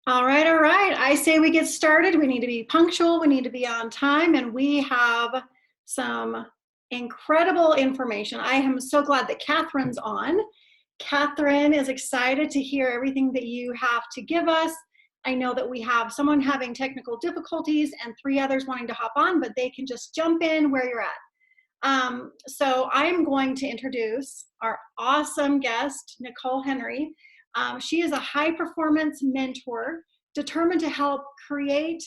All right, all right. I say we get started. We need to be punctual. We need to be on time, and we have some incredible information. I am so glad that Catherine's on. Catherine is excited to hear everything that you have to give us. I know that we have someone having technical difficulties and 3 others wanting to hop on, but they can just jump in where you're at. So I'm going to introduce our awesome guest, Nicole Henry. She is a high performance mentor determined to help create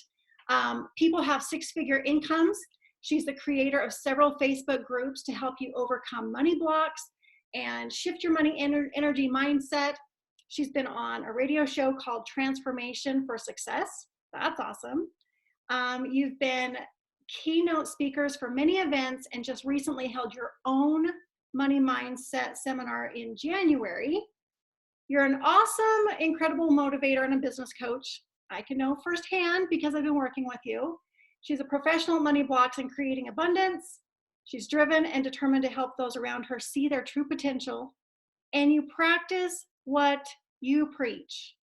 people have 6-figure incomes. She's the creator of several Facebook groups to help you overcome money blocks and shift your money energy mindset. She's been on a radio show called Transformation for Success. That's awesome. You've been keynote speakers for many events and just recently held your own money mindset seminar in January. You're an awesome, incredible motivator and a business coach. I can know firsthand because I've been working with you. She's a professional at money blocks and creating abundance. She's driven and determined to help those around her see their true potential. And you practice what you preach.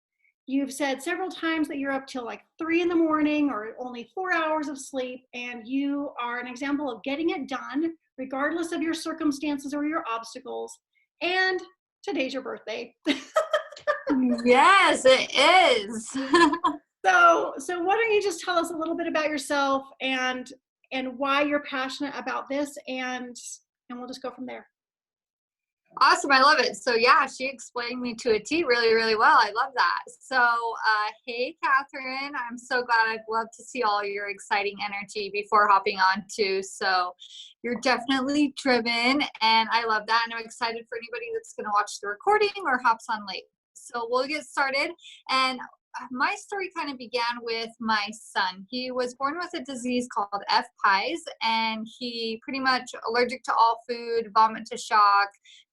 You've said several times that you're up till like 3 in the morning or only 4 hours of sleep, and you are an example of getting it done regardless of your circumstances or your obstacles. And today's your birthday. Yes, it is. So why don't you just tell us a little bit about yourself and why you're passionate about this, and we'll just go from there. Awesome. I love it. So yeah, she explained me to a T really, really well. I love that. So, hey, Catherine, I'm so glad. I'd love to see all your exciting energy before hopping on too. So you're definitely driven, and I love that. And I'm excited for anybody that's going to watch the recording or hops on late. So we'll get started. And my story kind of began with my son. He was born with a disease called F-Pies, and he pretty much allergic to all food, vomit to shock,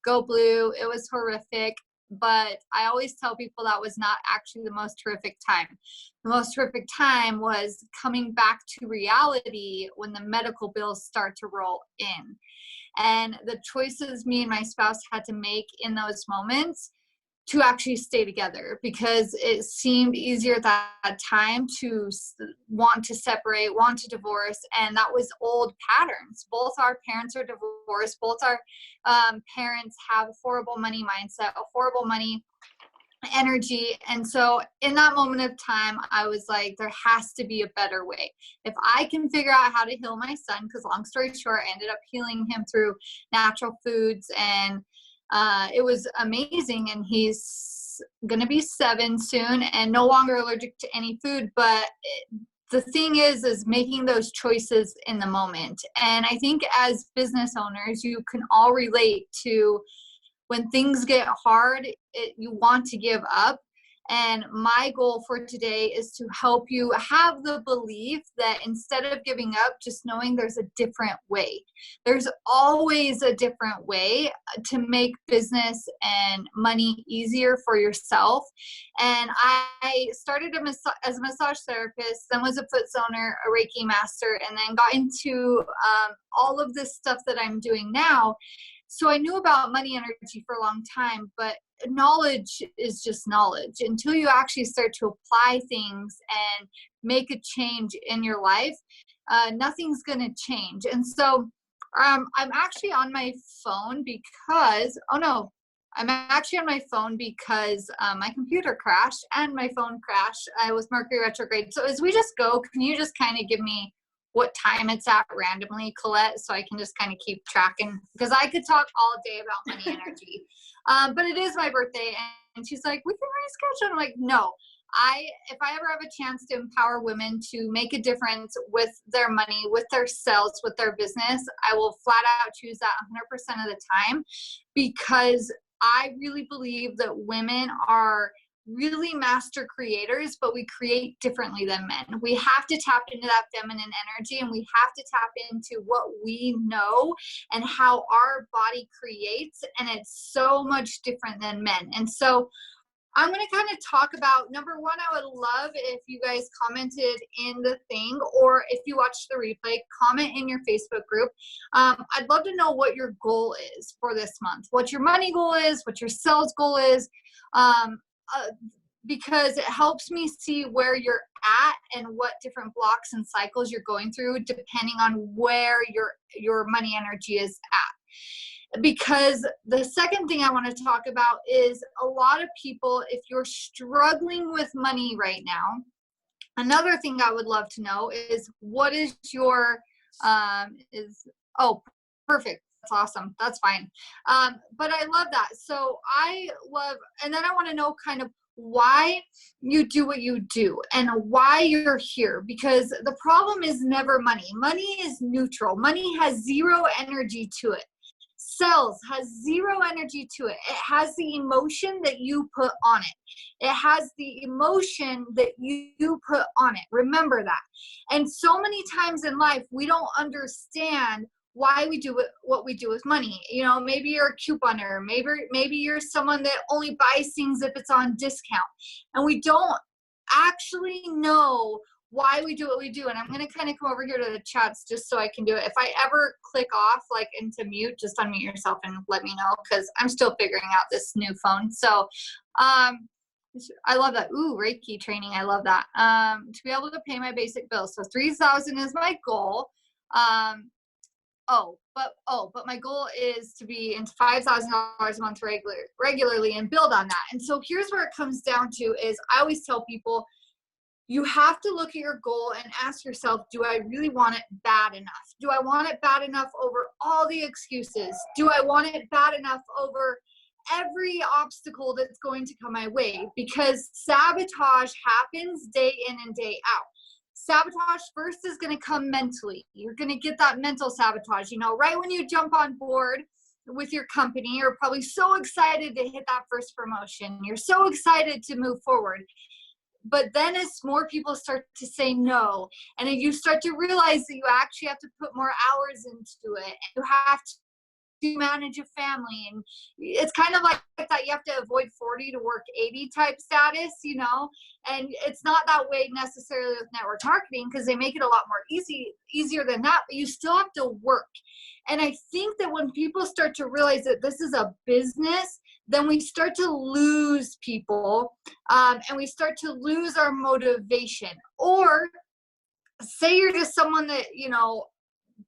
go blue. It was horrific. But I always tell people that was not actually the most horrific time. The most horrific time was coming back to reality when the medical bills start to roll in. And the choices me and my spouse had to make in those moments to actually stay together, because it seemed easier at that time to want to separate, want to divorce. And that was old patterns. Both our parents are divorced. Both our parents have a horrible money mindset, a horrible money energy. And so in that moment of time, I was like, there has to be a better way. If I can figure out how to heal my son, because long story short, I ended up healing him through natural foods, and it was amazing. And he's going to be 7 soon and no longer allergic to any food. But the thing is making those choices in the moment. And I think as business owners, you can all relate to when things get hard, you want to give up. And my goal for today is to help you have the belief that instead of giving up, just knowing there's a different way. There's always a different way to make business and money easier for yourself. And I started as a massage therapist, then was a foot zoner, a Reiki master, and then got into all of this stuff that I'm doing now. So I knew about money energy for a long time, but knowledge is just knowledge. Until you actually start to apply things and make a change in your life, nothing's going to change. And so I'm actually on my phone because, my computer crashed and my phone crashed. I was Mercury retrograde. So as we just go, can you just kind of give me what time it's at randomly, Colette, so I can just kind of keep tracking, because I could talk all day about money energy. But it is my birthday, and she's like, we can reschedule. I'm like, no. If I ever have a chance to empower women to make a difference with their money, with their sales, with their business, I will flat out choose that 100% of the time, because I really believe that women are really master creators, but we create differently than men. We have to tap into that feminine energy, and we have to tap into what we know and how our body creates. And it's so much different than men. And so I'm going to kind of talk about, number one, I would love if you guys commented in the thing, or if you watch the replay, comment in your Facebook group. I'd love to know what your goal is for this month, what your money goal is, what your sales goal is, because it helps me see where you're at and what different blocks and cycles you're going through, depending on where your money energy is at. Because the second thing I want to talk about is a lot of people, if you're struggling with money right now, another thing I would love to know is what is your, oh, perfect. That's awesome. That's fine. But I love that. So I love, and then I want to know kind of why you do what you do and why you're here, because the problem is never money. Money is neutral. Money has zero energy to it. Sales has zero energy to it. It has the emotion that you put on it. It has the emotion that you put on it. Remember that. And so many times in life, we don't understand why we do what we do with money. You know, maybe you're a couponer. Maybe you're someone that only buys things if it's on discount. And we don't actually know why we do what we do. And I'm going to kind of come over here to the chats just so I can do it. If I ever click off like into mute, just unmute yourself and let me know, because I'm still figuring out this new phone. So I love that. Ooh, Reiki training. I love that. To be able to pay my basic bills. So 3,000 is my goal. But my goal is to be into $5,000 a month regularly and build on that. And so here's where it comes down to is I always tell people, you have to look at your goal and ask yourself, do I really want it bad enough? Do I want it bad enough over all the excuses? Do I want it bad enough over every obstacle that's going to come my way? Because sabotage happens day in and day out. Sabotage first is going to come mentally. You're going to get that mental sabotage. You know, right when you jump on board with your company, you're probably so excited to hit that first promotion. You're so excited to move forward. But then as more people start to say no, and then you start to realize that you actually have to put more hours into it, and you have to manage a family, and it's kind of like that you have to avoid 40 to work 80 type status, you know, and it's not that way necessarily with network marketing, because they make it a lot more easier than that, but you still have to work. And I think that when people start to realize that this is a business, then we start to lose people, and we start to lose our motivation. Or say you're just someone that, you know,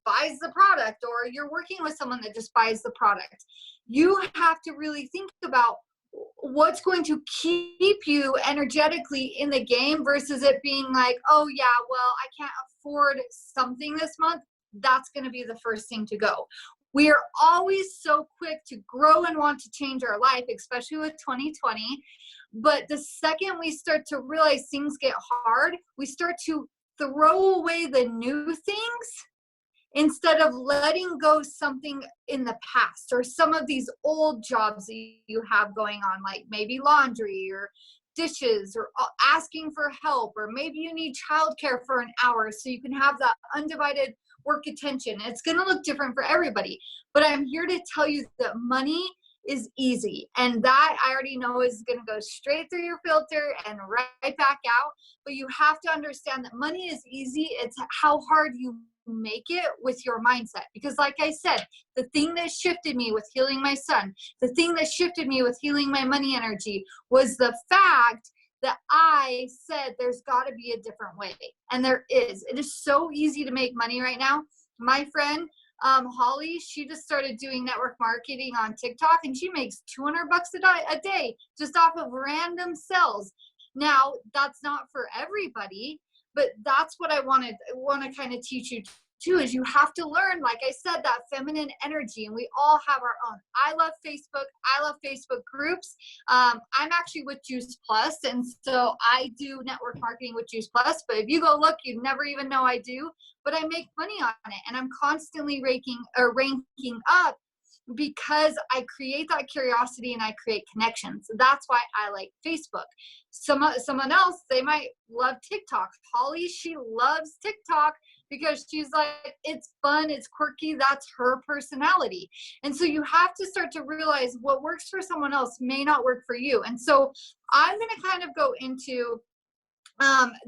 buys the product, or you're working with someone that just buys the product. You have to really think about what's going to keep you energetically in the game versus it being like, oh yeah, well, I can't afford something this month. That's going to be the first thing to go. We are always so quick to grow and want to change our life, especially with 2020. But the second we start to realize things get hard, we start to throw away the new things instead of letting go something in the past, or some of these old jobs that you have going on, like maybe laundry or dishes, or asking for help, or maybe you need childcare for an hour so you can have that undivided work attention. It's going to look different for everybody, but I'm here to tell you that money is easy, and that I already know is going to go straight through your filter and right back out. But you have to understand that money is easy. It's how hard you make it with your mindset. Because like I said, the thing that shifted me with healing my son, the thing that shifted me with healing my money energy, was the fact that I said there's got to be a different way. And there is. It is so easy to make money right now. My friend Holly, she just started doing network marketing on TikTok, and she makes $200 a day just off of random sales. Now, that's not for everybody, but that's what I want to kind of teach you too, is you have to learn, like I said, that feminine energy, and we all have our own. I love Facebook. I love Facebook groups. I'm actually with Juice Plus, and so I do network marketing with Juice Plus, but if you go look, you'd never even know I do, but I make money on it, and I'm constantly ranking up because I create that curiosity and I create connections. That's why I like Facebook. Someone else, they might love TikTok. Holly, she loves TikTok because she's like, it's fun, it's quirky, that's her personality. And so you have to start to realize what works for someone else may not work for you. And so I'm going to kind of go into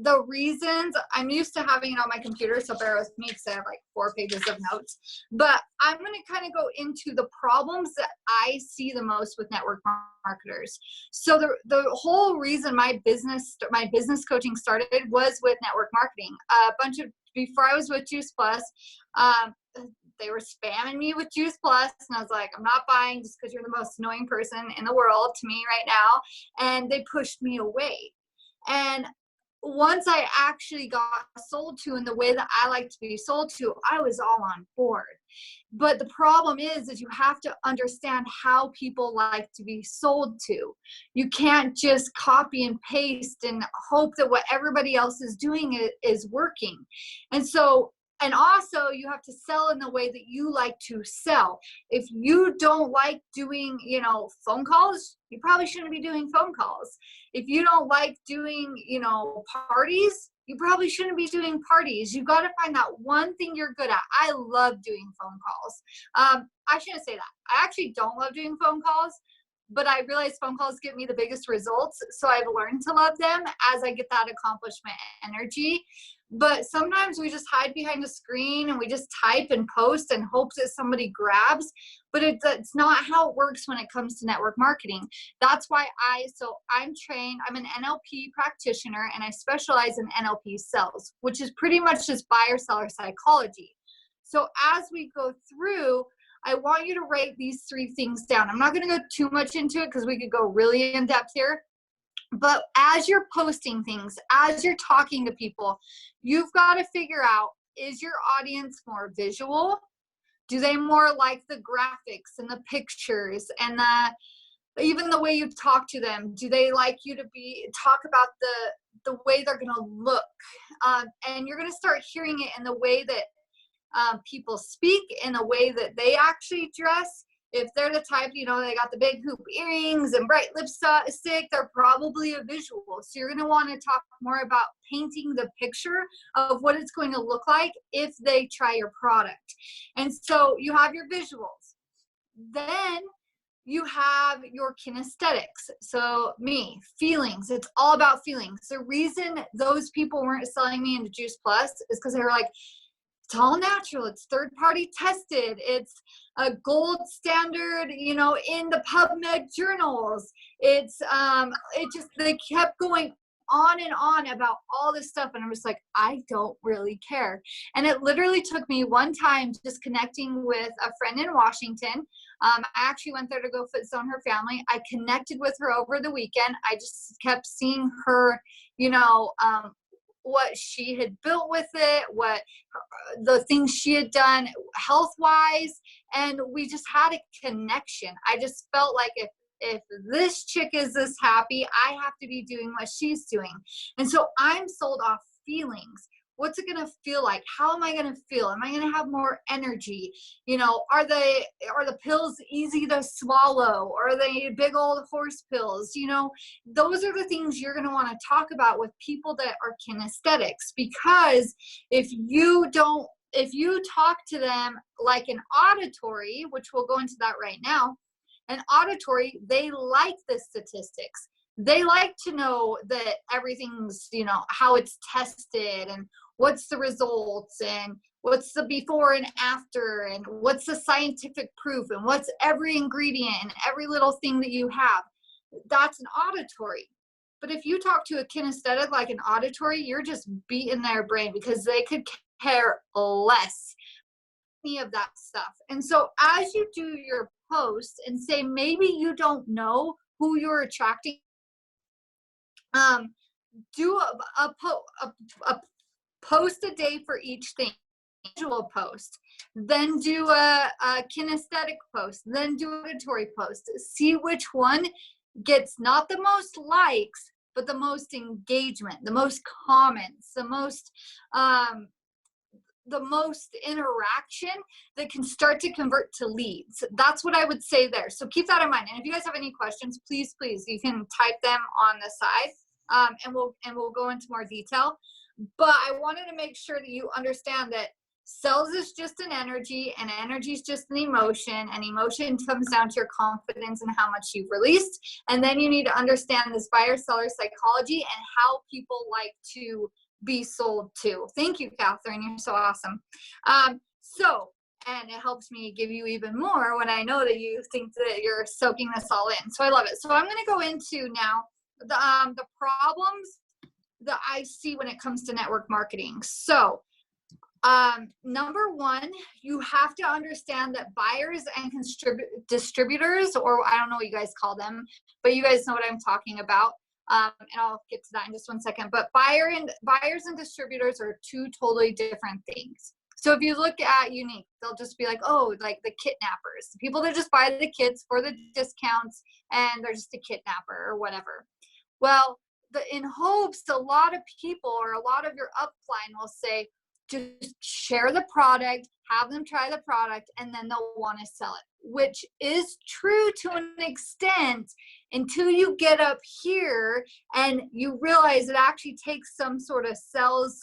the reasons. I'm used to having it on my computer, so bear with me because I have like 4 pages of notes. But I'm going to kind of go into the problems that I see the most with network marketers. So the whole reason my business coaching started was with network marketing. Before I was with Juice Plus, they were spamming me with Juice Plus, and I was like, I'm not buying just because you're the most annoying person in the world to me right now. And they pushed me away. And once I actually got sold to in the way that I like to be sold to, I was all on board. But the problem is you have to understand how people like to be sold to. You can't just copy and paste and hope that what everybody else is doing is working. And also you have to sell in the way that you like to sell. If you don't like doing, phone calls, you probably shouldn't be doing phone calls. If you don't like doing, parties, you probably shouldn't be doing parties. You got to find that one thing you're good at. I love doing phone calls. I shouldn't say that. I actually don't love doing phone calls, but I realize phone calls give me the biggest results. So I've learned to love them as I get that accomplishment energy. But sometimes we just hide behind a screen and we just type and post and hope that somebody grabs. But it's not how it works when it comes to network marketing. That's why I'm trained, I'm an NLP practitioner, and I specialize in NLP sales, which is pretty much just buyer-seller psychology. So as we go through, I want you to write these 3 things down. I'm not going to go too much into it because we could go really in depth here. But as you're posting things, as you're talking to people, you've got to figure out, is your audience more visual? Do they more like the graphics and the pictures and even the way you talk to them? Do they like you to talk about the way they're going to look? And you're going to start hearing it in the way that people speak, in the way that they actually dress. If they're the type, they got the big hoop earrings and bright lipstick, they're probably a visual. So you're going to want to talk more about painting the picture of what it's going to look like if they try your product. And so you have your visuals. Then you have your kinesthetics. So feelings. It's all about feelings. The reason those people weren't selling me into Juice Plus is because they were like, it's all natural. It's third-party tested. It's a gold standard, in the PubMed journals. They kept going on and on about all this stuff. And I'm just like, I don't really care. And it literally took me one time just connecting with a friend in Washington. I actually went there to go foot zone her family. I connected with her over the weekend. I just kept seeing her, what she had built with it, what the things she had done health-wise, and we just had a connection. I just felt like if this chick is this happy, I have to be doing what she's doing. And so I'm sold off feelings. What's it going to feel like? How am I going to feel? Am I going to have more energy? Are the pills easy to swallow? Or are they big old horse pills? Those are the things you're going to want to talk about with people that are kinesthetics, because if you talk to them like an auditory, which we'll go into that right now, an auditory, they like the statistics. They like to know that everything's, how it's tested and what's the results and what's the before and after and what's the scientific proof and what's every ingredient and every little thing that you have. That's an auditory. But if you talk to a kinesthetic like an auditory, you're just beating their brain because they could care less any of that stuff. And so as you do your posts and say maybe you don't know who you're attracting, do a post a day for each thing. Visual post, then do a kinesthetic post, then do an auditory post. See which one gets not the most likes, but the most engagement, the most comments, the most interaction that can start to convert to leads. That's what I would say there. So keep that in mind. And if you guys have any questions, please, you can type them on the side, and we'll go into more detail. But I wanted to make sure that you understand that sales is just an energy, and energy is just an emotion, and emotion comes down to your confidence and how much you've released. And then you need to understand this buyer seller psychology and how people like to be sold to. Thank you, Catherine. You're so awesome. And it helps me give you even more when I know that you think that you're soaking this all in. So I love it. So I'm going to go into now the problems that I see when it comes to network marketing. So number one, you have to understand that buyers and distributors, or I don't know what you guys call them, but you guys know what I'm talking about. And I'll get to that in just one second. But buyers and distributors are two totally different things. So if you look at Unique, they'll just be like, oh, like the kidnappers, the people that just buy the kits for the discounts, and they're just a kidnapper or whatever. Well, in hopes, a lot of people or a lot of your upline will say, just share the product, have them try the product, and then they'll want to sell it, which is true to an extent until you get up here and you realize it actually takes some sort of sales.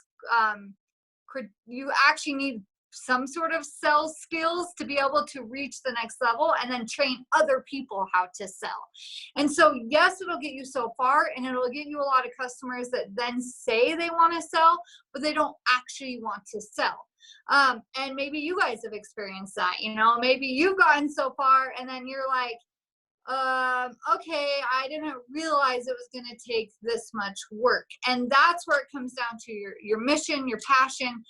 You actually need some sort of sales skills to be able to reach the next level and then train other people how to sell. And so, yes, it'll get you so far, and it'll get you a lot of customers that then say they want to sell, but they don't actually want to sell. And maybe you guys have experienced that, maybe you've gotten so far and then you're like, okay, I didn't realize it was going to take this much work. And that's where it comes down to your mission, your passion,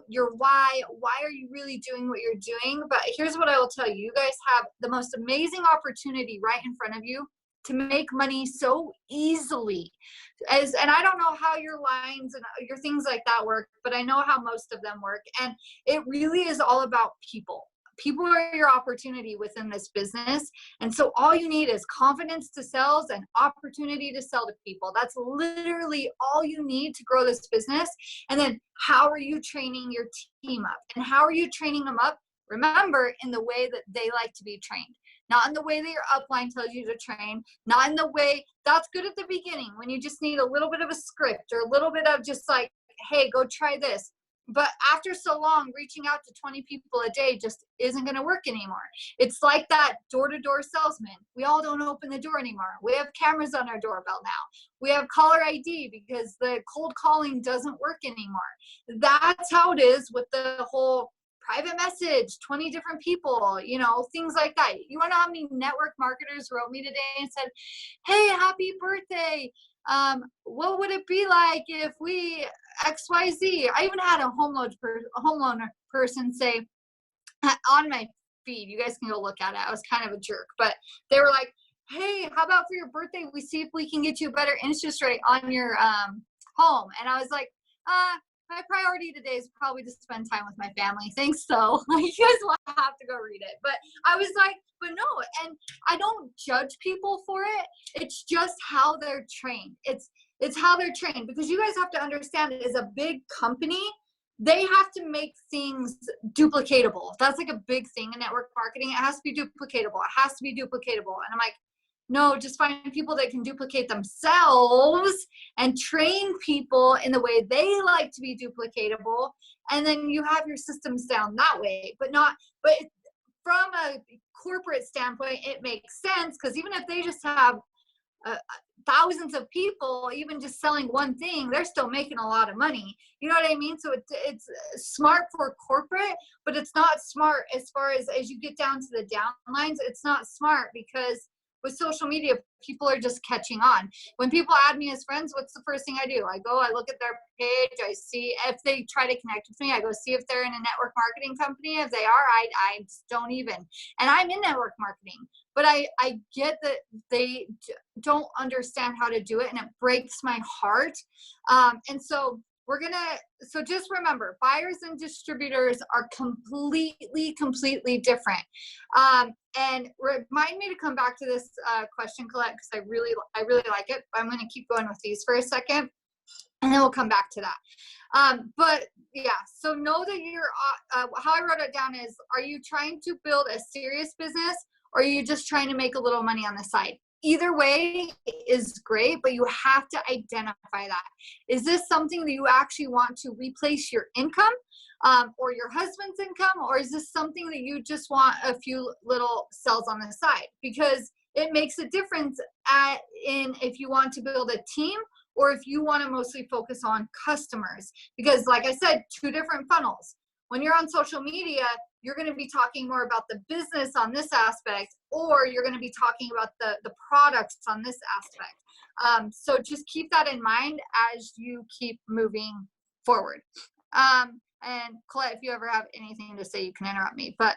your why. Why are you really doing what you're doing? But here's what I will tell you. You guys have the most amazing opportunity right in front of you to make money so easily. And I don't know how your lines and your things like that work, but I know how most of them work. And it really is all about people. People are your opportunity within this business. And so all you need is confidence to sales and opportunity to sell to people. That's literally all you need to grow this business. And then how are you training your team up? And how are you training them up? Remember, in the way that they like to be trained, not in the way that your upline tells you to train, not in the way that's good at the beginning when you just need a little bit of a script or a little bit of just like, hey, go try this. But after so long, reaching out to 20 people a day just isn't going to work anymore. It's like that door-to-door salesman. We all don't open the door anymore. We have cameras on our doorbell now. We have caller ID because the cold calling doesn't work anymore. That's how it is with the whole private message, 20 different people, things like that. You want to know how many network marketers wrote me today and said, hey, happy birthday. What would it be like if we XYZ? I even had a home loan person say on my feed, you guys can go look at it. I was kind of a jerk, but they were like, hey, how about for your birthday, we see if we can get you a better interest rate on your home. And I was like, my priority today is probably to spend time with my family. Thanks, so you guys will have to go read it. But I was like, but no, and I don't judge people for it. It's just how they're trained. It's how they're trained, because you guys have to understand, as a big company, they have to make things duplicatable. That's like a big thing in network marketing. It has to be duplicatable. It has to be duplicatable. And I'm like, no, just find people that can duplicate themselves and train people in the way they like to be duplicatable. And then you have your systems down that way, but from a corporate standpoint, it makes sense, because even if they just have thousands of people, even just selling one thing, they're still making a lot of money. You know what I mean? So it's smart for corporate, but it's not smart as far as you get down to the downlines. It's not smart because with social media, people are just catching on. When people add me as friends, what's the first thing I do? I go, I look at their page, I see if they try to connect with me, I go see if they're in a network marketing company. If they are, I just don't even. And I'm in network marketing, but I get that they don't understand how to do it, and it breaks my heart. And so so just remember, buyers and distributors are completely different. And remind me to come back to this question, Colette, because I really like it. I'm going to keep going with these for a second, and then we'll come back to that. But yeah, so know that you're, how I wrote it down is, are you trying to build a serious business, or are you just trying to make a little money on the side? either way is great, but you have to identify that. Is this something that you actually want to replace your income, or your husband's income? Or is this something that you just want a few little cells on the side? Because it makes a difference in if you want to build a team or if you want to mostly focus on customers. Because like I said, two different funnels. When you're on social media, you're going to be talking more about the business on this aspect, or you're going to be talking about the products on this aspect. So just keep that in mind as you keep moving forward. And Colette, if you ever have anything to say, you can interrupt me. But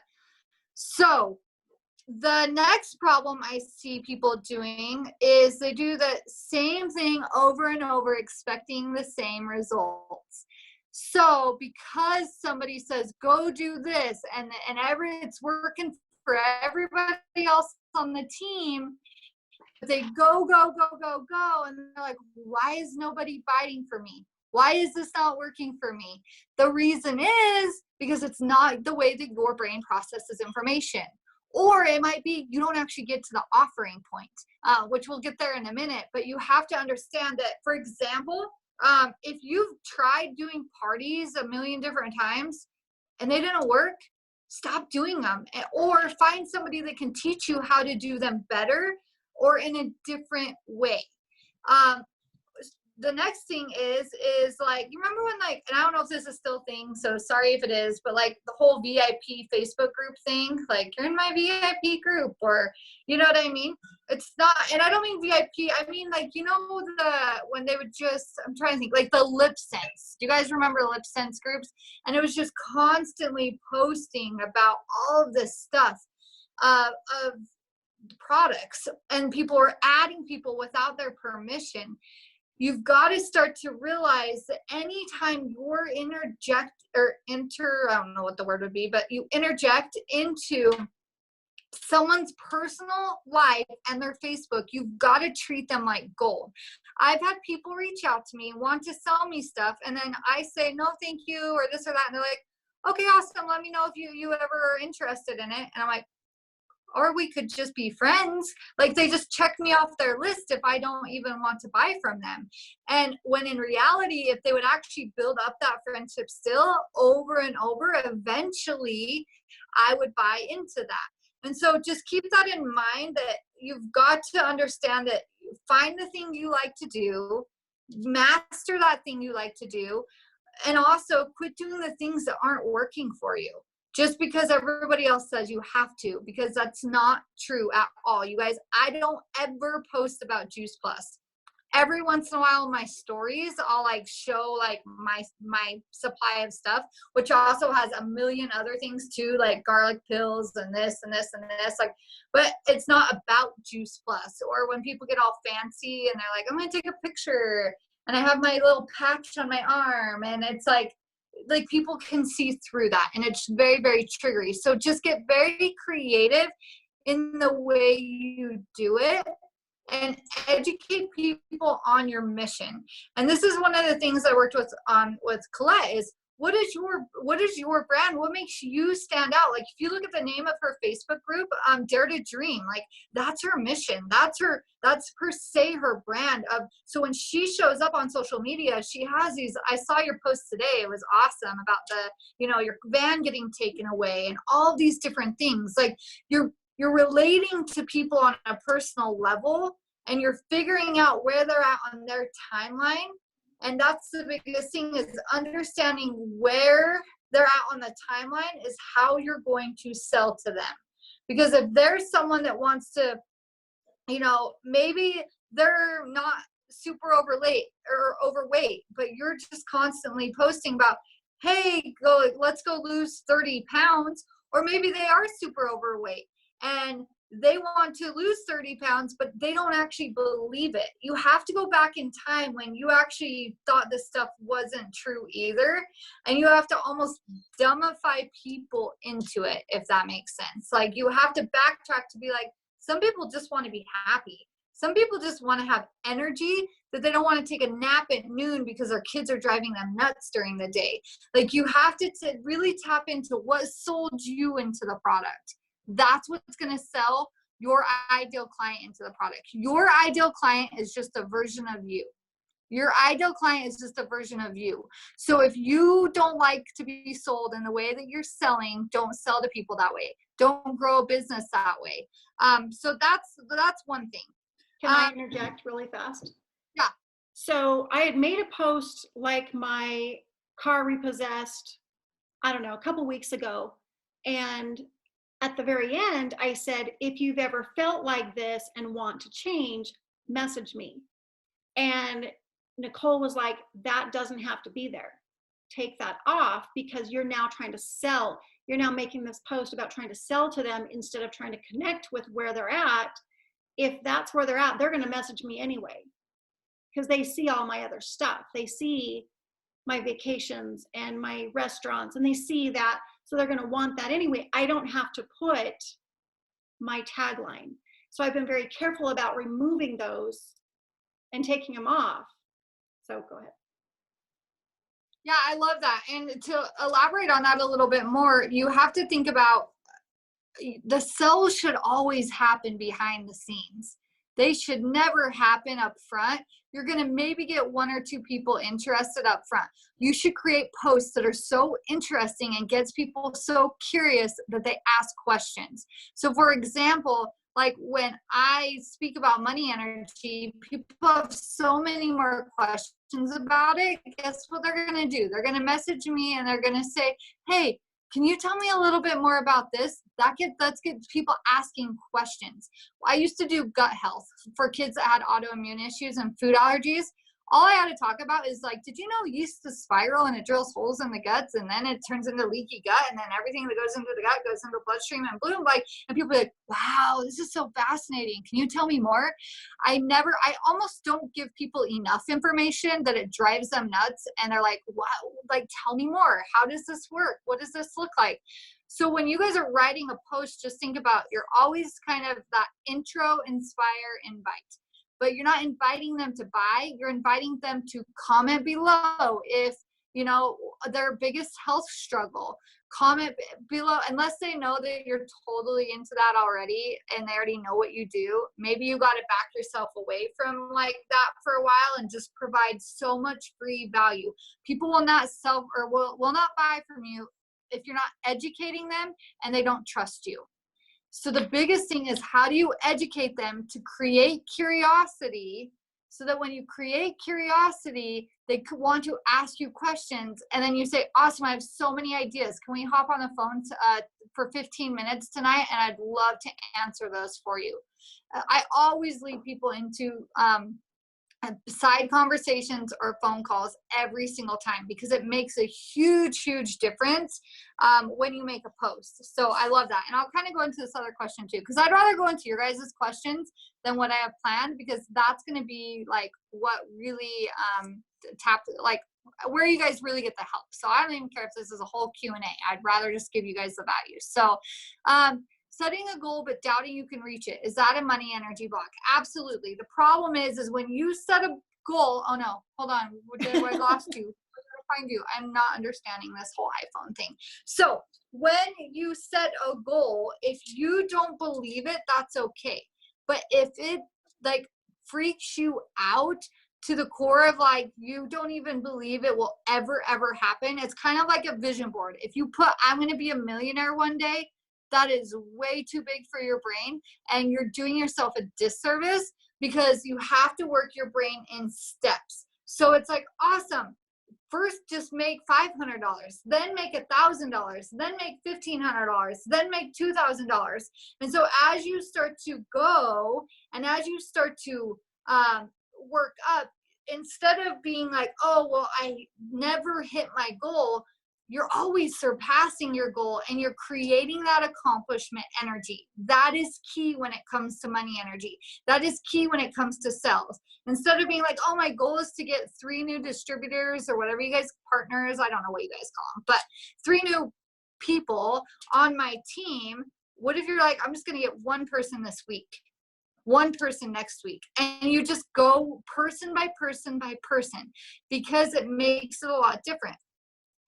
so the next problem I see people doing is they do the same thing over and over, expecting the same results. So because somebody says, go do this, and it's working for everybody else on the team, they go, and they're like, why is nobody biting for me? Why is this not working for me? The reason is because it's not the way that your brain processes information. Or it might be you don't actually get to the offering point, which we'll get there in a minute. But you have to understand that, for example, if you've tried doing parties a million different times and they didn't work, stop doing them, or find somebody that can teach you how to do them better or in a different way. The next thing is like, you remember when, like, and I don't know if this is still a thing, so sorry if it is, but like the whole VIP Facebook group thing, like you're in my VIP group, or you know what I mean? It's not, and I don't mean VIP, I mean like, you know, when they would just, I'm trying to think, like the lip sense. Do you guys remember lip sense groups? And it was just constantly posting about all of this stuff of products, and people were adding people without their permission. You've got to start to realize that anytime you're I don't know what the word would be, but you interject into someone's personal life and their Facebook, you've got to treat them like gold. I've had people reach out to me and want to sell me stuff, and then I say, no, thank you, or this or that. And they're like, okay, awesome. Let me know if you ever are interested in it. And I'm like, or we could just be friends. Like, they just check me off their list if I don't even want to buy from them. And when in reality, if they would actually build up that friendship still over and over, eventually I would buy into that. And so just keep that in mind, that you've got to understand that find the thing you like to do, master that thing you like to do, and also quit doing the things that aren't working for you just because everybody else says you have to, because that's not true at all. You guys, I don't ever post about Juice Plus. Every once in a while in my stories, I'll like show like my supply of stuff, which also has a million other things too, like garlic pills and this and this and this. Like, but it's not about Juice Plus. Or when people get all fancy and they're like, I'm gonna take a picture and I have my little patch on my arm, and it's like people can see through that, and it's very, very triggery. So just get very creative in the way you do it and educate people on your mission. And this is one of the things I worked with Colette is, what is your brand? What makes you stand out? Like, if you look at the name of her Facebook group, Dare to Dream, like that's her mission. That's per se her brand of. So when she shows up on social media, she has these, I saw your post today. It was awesome about your van getting taken away and all these different things. Like you're relating to people on a personal level, and you're figuring out where they're at on their timeline. And that's the biggest thing, is understanding where they're at on the timeline is how you're going to sell to them. Because if there's someone that wants to, maybe they're not super overweight, but you're just constantly posting about, hey, let's go lose 30 pounds. Or maybe they are super overweight and they want to lose 30 pounds, but they don't actually believe it. You have to go back in time when you actually thought this stuff wasn't true either. And you have to almost dumbify people into it, if that makes sense. Like, you have to backtrack to be like, some people just want to be happy. Some people just want to have energy, that they don't want to take a nap at noon because their kids are driving them nuts during the day. Like, you have to really tap into what sold you into the product. That's what's going to sell your ideal client into the product. Your ideal client is just a version of you. Your ideal client is just a version of you. So if you don't like to be sold in the way that you're selling, don't sell to people that way. Don't grow a business that way. So that's one thing. Can I interject really fast? Yeah. So I had made a post like my car repossessed, I don't know, a couple weeks ago. And at the very end, I said, if you've ever felt like this and want to change, message me. And Nicole was like, that doesn't have to be there. Take that off, because you're now trying to sell. You're now making this post about trying to sell to them instead of trying to connect with where they're at. If that's where they're at, they're going to message me anyway, because they see all my other stuff. They see my vacations and my restaurants, and they see that. So they're going to want that anyway. I don't have to put my tagline. So I've been very careful about removing those and taking them off. So go ahead. Yeah, I love that. And to elaborate on that a little bit more, you have to think about the sales should always happen behind the scenes. They should never happen up front. You're going to maybe get one or two people interested up front. You should create posts that are so interesting and gets people so curious that they ask questions. So for example, like when I speak about money energy, people have so many more questions about it. Guess what they're going to do? They're going to message me and they're going to say, hey, can you tell me a little bit more about this? Let's get people asking questions. I used to do gut health for kids that had autoimmune issues and food allergies. All I had to talk about is like, did you know yeast is spiral and it drills holes in the guts and then it turns into leaky gut and then everything that goes into the gut goes into the bloodstream and boom, like, and people are like, wow, this is so fascinating. Can you tell me more? I almost don't give people enough information that it drives them nuts. And they're like, wow, like, tell me more. How does this work? What does this look like? So when you guys are writing a post, just think about, you're always kind of that intro, inspire, invite. But you're not inviting them to buy. You're inviting them to comment below if, you know, their biggest health struggle. Comment below, unless they know that you're totally into that already and they already know what you do. Maybe you got to back yourself away from like that for a while and just provide so much free value. People will not will not buy from you if you're not educating them and they don't trust you. So the biggest thing is, how do you educate them to create curiosity so that when you create curiosity, they want to ask you questions. And then you say, awesome, I have so many ideas. Can we hop on the phone for 15 minutes tonight? And I'd love to answer those for you. I always lead people into side conversations or phone calls every single time, because it makes a huge, huge difference when you make a post. So I love that. And I'll kind of go into this other question too, because I'd rather go into your guys' questions than what I have planned, because that's going to be like what really like where you guys really get the help. So I don't even care if this is a whole Q&A. I'd rather just give you guys the value. So setting a goal but doubting you can reach it, is that a money energy block? Absolutely. The problem is when you set a goal, oh no, hold on, I lost you. Where find you? I'm not understanding this whole iPhone thing. So when you set a goal, if you don't believe it, that's okay. But if it like freaks you out to the core of like, you don't even believe it will ever happen, it's kind of like a vision board. If you put, I'm going to be a millionaire one day, that is way too big for your brain, and you're doing yourself a disservice, because you have to work your brain in steps. So it's like, awesome. First, just make $500, then make $1,000, then make $1,500, then make $2,000. And so as you start to go, and as you start to work up, instead of being like, oh, well, I never hit my goal, you're always surpassing your goal, and you're creating that accomplishment energy. That is key when it comes to money energy. That is key when it comes to sales. Instead of being like, oh, my goal is to get 3 new distributors or whatever you guys, partners, I don't know what you guys call them, but 3 new people on my team. What if you're like, I'm just going to get 1 person this week, 1 person next week, and you just go person by person by person, because it makes it a lot different.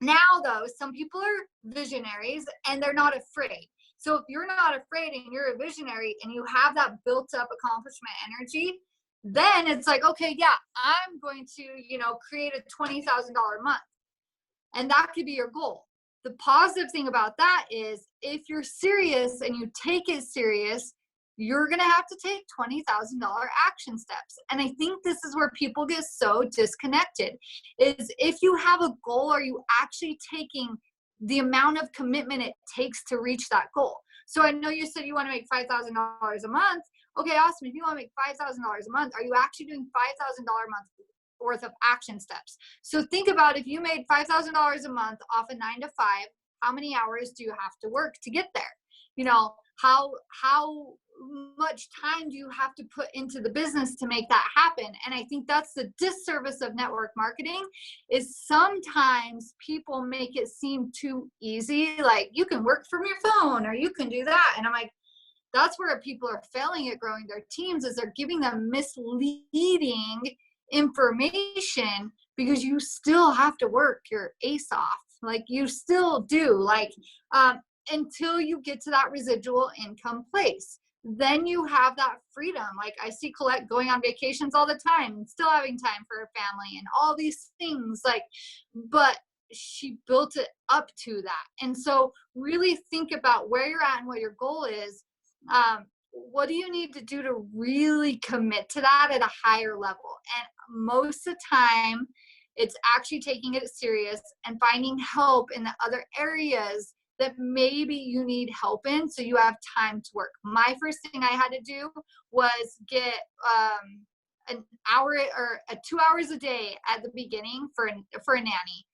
Now, though, some people are visionaries and they're not afraid. So if you're not afraid and you're a visionary and you have that built up accomplishment energy, then it's like, okay, yeah, I'm going to, create a $20,000 month. And that could be your goal. The positive thing about that is if you're serious and you take it serious, you're going to have to take $20,000 action steps. And I think this is where people get so disconnected, is if you have a goal, are you actually taking the amount of commitment it takes to reach that goal? So I know you said you want to make $5,000 a month. Okay, awesome. If you want to make $5,000 a month, are you actually doing $5,000 a month worth of action steps? So think about, if you made $5,000 a month off a 9 to 5, how many hours do you have to work to get there? How much time do you have to put into the business to make that happen? And I think that's the disservice of network marketing, is sometimes people make it seem too easy. Like, you can work from your phone or you can do that. And I'm like, that's where people are failing at growing their teams, is they're giving them misleading information, because you still have to work your ace off. Like, you still do, until you get to that residual income place. Then you have that freedom. Like, I see Colette going on vacations all the time and still having time for her family and all these things, but she built it up to that. And so really think about where you're at and what your goal is. What do you need to do to really commit to that at a higher level? And most of the time, it's actually taking it serious and finding help in the other areas that maybe you need help in, so you have time to work. My first thing I had to do was get an hour or 2 hours a day at the beginning for a nanny,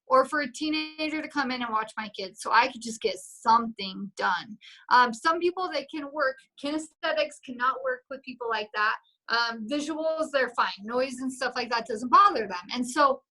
or for a teenager to come in and watch my kids, so I could just get something done. Some people, they can work. Kinesthetics cannot work with people like that. Visuals, they're fine. Noise and stuff like that doesn't bother them. And so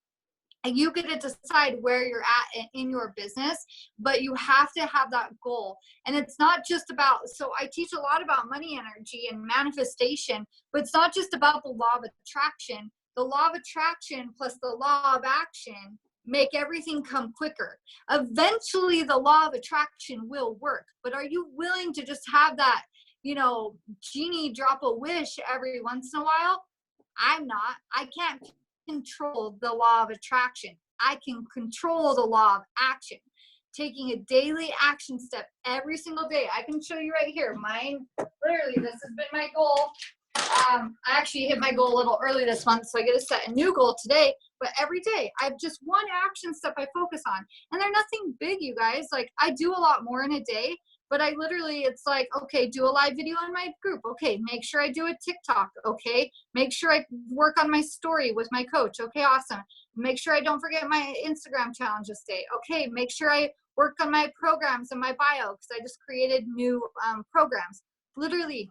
you get to decide where you're at in your business, but you have to have that goal. And it's not just about, so I teach a lot about money energy and manifestation, but it's not just about the law of attraction. The law of attraction plus the law of action make everything come quicker. Eventually, the law of attraction will work, but are you willing to just have that, genie drop a wish every once in a while? I'm not. I can't control the law of attraction. I can control the law of action. Taking a daily action step every single day. I can show you right here. Mine, literally, this has been my goal. I actually hit my goal a little early this month, so I get to set a new goal today. But every day, I have just one action step I focus on. And they're nothing big, you guys. Like, I do a lot more in a day, but I literally, it's like, okay, do a live video on my group. Okay, make sure I do a TikTok. Okay, make sure I work on my story with my coach. Okay, awesome. Make sure I don't forget my Instagram challenge this day. Okay, make sure I work on my programs and my bio, because I just created new programs. Literally,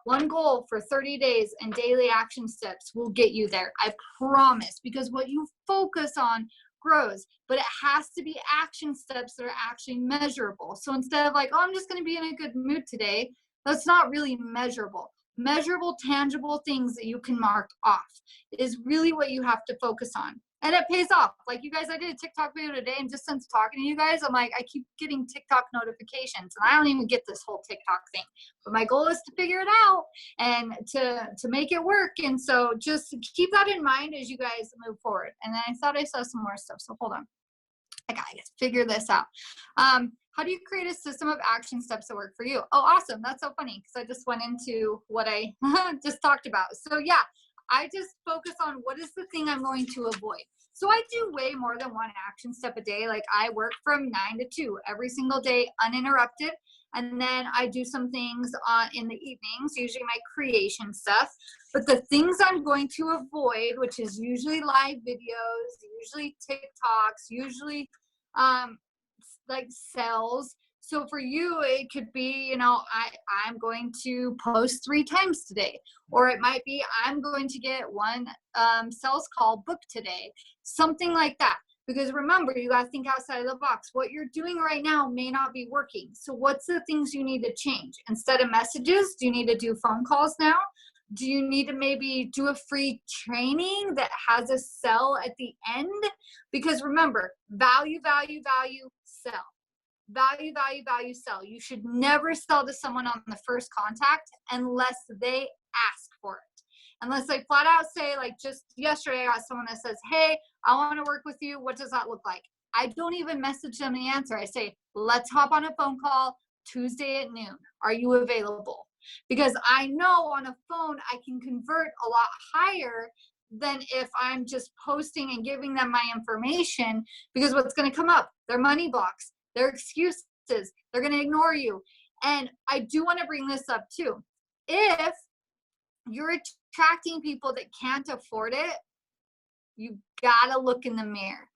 one goal for 30 days and daily action steps will get you there. I promise, because what you focus on grows, but it has to be action steps that are actually measurable. So instead of like, oh, I'm just going to be in a good mood today, that's not really measurable. Measurable, tangible things that you can mark off is really what you have to focus on. And it pays off. Like, you guys, I did a TikTok video today, and just since talking to you guys, I'm like, I keep getting TikTok notifications, and I don't even get this whole TikTok thing. But my goal is to figure it out and to make it work. And so just keep that in mind as you guys move forward. And then I thought I saw some more stuff, so hold on. I gotta figure this out. How do you create a system of action steps that work for you? Oh, awesome. That's so funny, because I just went into what I just talked about. So yeah, I just focus on what is the thing I'm going to avoid. So I do way more than one action step a day. Like, I work from 9 to 2 every single day, uninterrupted. And then I do some things in the evenings, usually my creation stuff. But the things I'm going to avoid, which is usually live videos, usually TikToks, usually like sales. So for you, it could be, I'm going to post 3 times today, or it might be I'm going to get one sales call booked today, something like that. Because remember, you got to think outside of the box. What you're doing right now may not be working. So what's the things you need to change? Instead of messages, do you need to do phone calls now? Do you need to maybe do a free training that has a sell at the end? Because remember, value, value, value, sell. value, value, value, sell. You should never sell to someone on the first contact unless they ask for it. Unless they flat out say, like just yesterday, I got someone that says, hey, I want to work with you. What does that look like? I don't even message them the answer. I say, let's hop on a phone call Tuesday at noon. Are you available? Because I know on a phone, I can convert a lot higher than if I'm just posting and giving them my information, because what's going to come up? Their money blocks, their excuses, they're going to ignore you. And I do want to bring this up too. If you're attracting people that can't afford it, you gotta look in the mirror.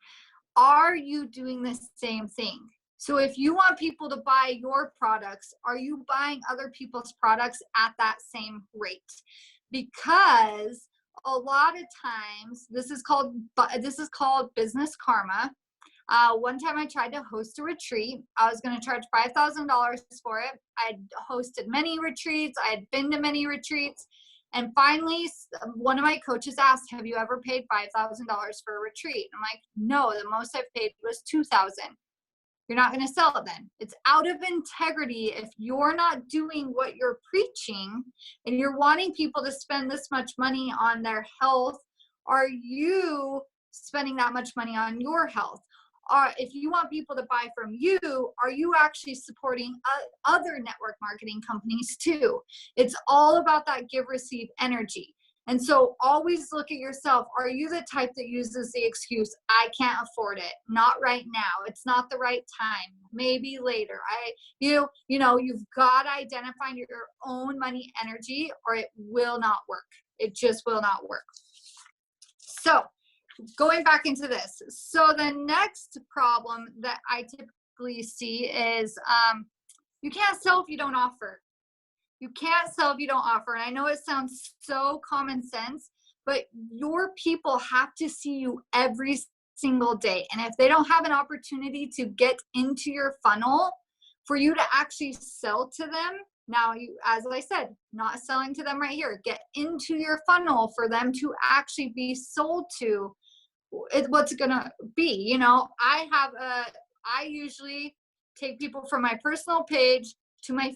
Are you doing the same thing? So if you want people to buy your products, are you buying other people's products at that same rate? Because a lot of times this is called business karma. One time I tried to host a retreat. I was going to charge $5,000 for it. I'd hosted many retreats. I had been to many retreats. And finally, one of my coaches asked, have you ever paid $5,000 for a retreat? I'm like, no, the most I've paid was $2,000. You're not going to sell it then. It's out of integrity. If you're not doing what you're preaching and you're wanting people to spend this much money on their health, are you spending that much money on your health? If you want people to buy from you, are you actually supporting other network marketing companies too? It's all about that give receive energy. And so always look at yourself. Are you the type that uses the excuse, I can't afford it, not right now, it's not the right time, maybe later? You've got to identify your own money energy, or it will not work. It just will not work. So going back into this. So the next problem that I typically see is you can't sell if you don't offer. You can't sell if you don't offer. And I know it sounds so common sense, but your people have to see you every single day. And if they don't have an opportunity to get into your funnel for you to actually sell to them, now, as I said, not selling to them right here, get into your funnel for them to actually be sold to. What's it gonna be? I usually take people from my personal page to my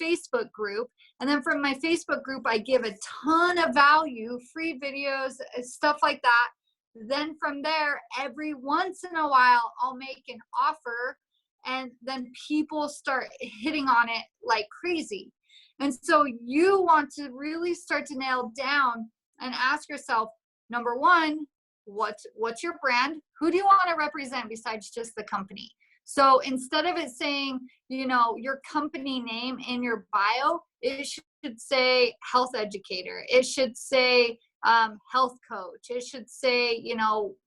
Facebook group, and then from my Facebook group I give a ton of value, free videos, stuff like that. Then from there, every once in a while I'll make an offer, and then people start hitting on it like crazy. And so you want to really start to nail down and ask yourself, number one, what's your brand? Who do you want to represent besides just the company? So instead of it saying, your company name in your bio, it should say health educator. It should say health coach. It should say,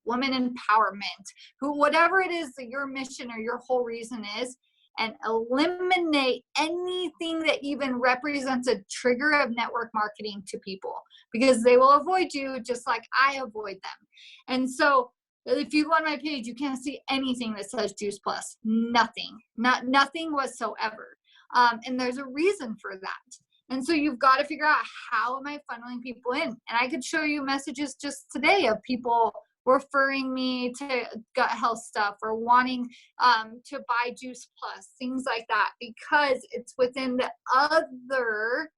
women empowerment, whatever it is that your mission or your whole reason is, and eliminate anything that even represents a trigger of network marketing to people, because they will avoid you just like I avoid them. And so if you go on my page, you can't see anything that says Juice Plus. Nothing whatsoever. And there's a reason for that. And so you've got to figure out, how am I funneling people in? And I could show you messages just today of people referring me to gut health stuff or wanting to buy Juice Plus, things like that, because it's within the other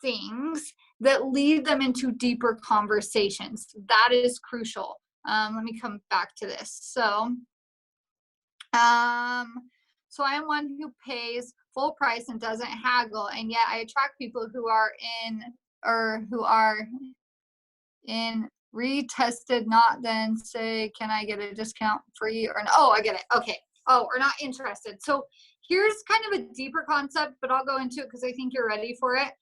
things that lead them into deeper conversations. That is crucial. Let me come back to this. So I am one who pays full price and doesn't haggle, and yet I attract people who are in retested, not then say, can I get a discount free? Or no? Oh, I get it. Okay. Oh, or not interested. So here's kind of a deeper concept, but I'll go into it because I think you're ready for it.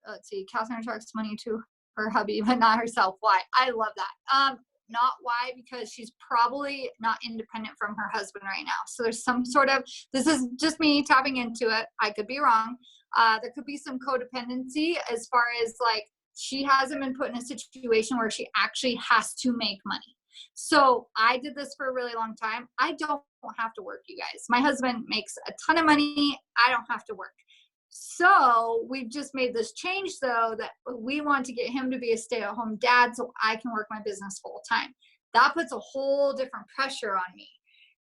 Let's see. Catherine attracts money to her hubby, but not herself. Why? I love that. Not why, because she's probably not independent from her husband right now. So there's some sort of, this is just me tapping into it. I could be wrong. There could be some codependency as far as like, she hasn't been put in a situation where she actually has to make money. So I did this for a really long time. I don't have to work, you guys. My husband makes a ton of money. I don't have to work. So we've just made this change, though, that we want to get him to be a stay-at-home dad so I can work my business full time. That puts a whole different pressure on me.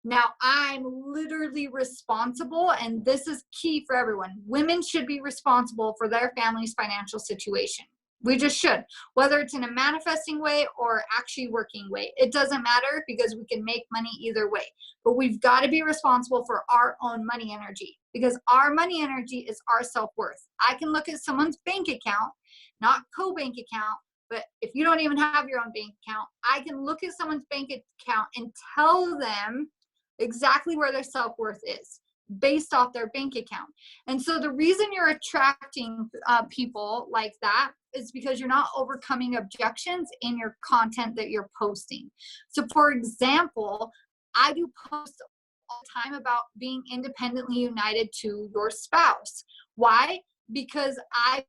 Now, I'm literally responsible, and this is key for everyone. Women should be responsible for their family's financial situation. We just should, whether it's in a manifesting way or actually working way. It doesn't matter because we can make money either way. But we've got to be responsible for our own money energy, because our money energy is our self-worth. I can look at someone's bank account, not co-bank account, but if you don't even have your own bank account, I can look at someone's bank account and tell them exactly where their self-worth is based off their bank account. And so the reason you're attracting people like that is because you're not overcoming objections in your content that you're posting. So for example, I do post all the time about being independently united to your spouse. Why? Because I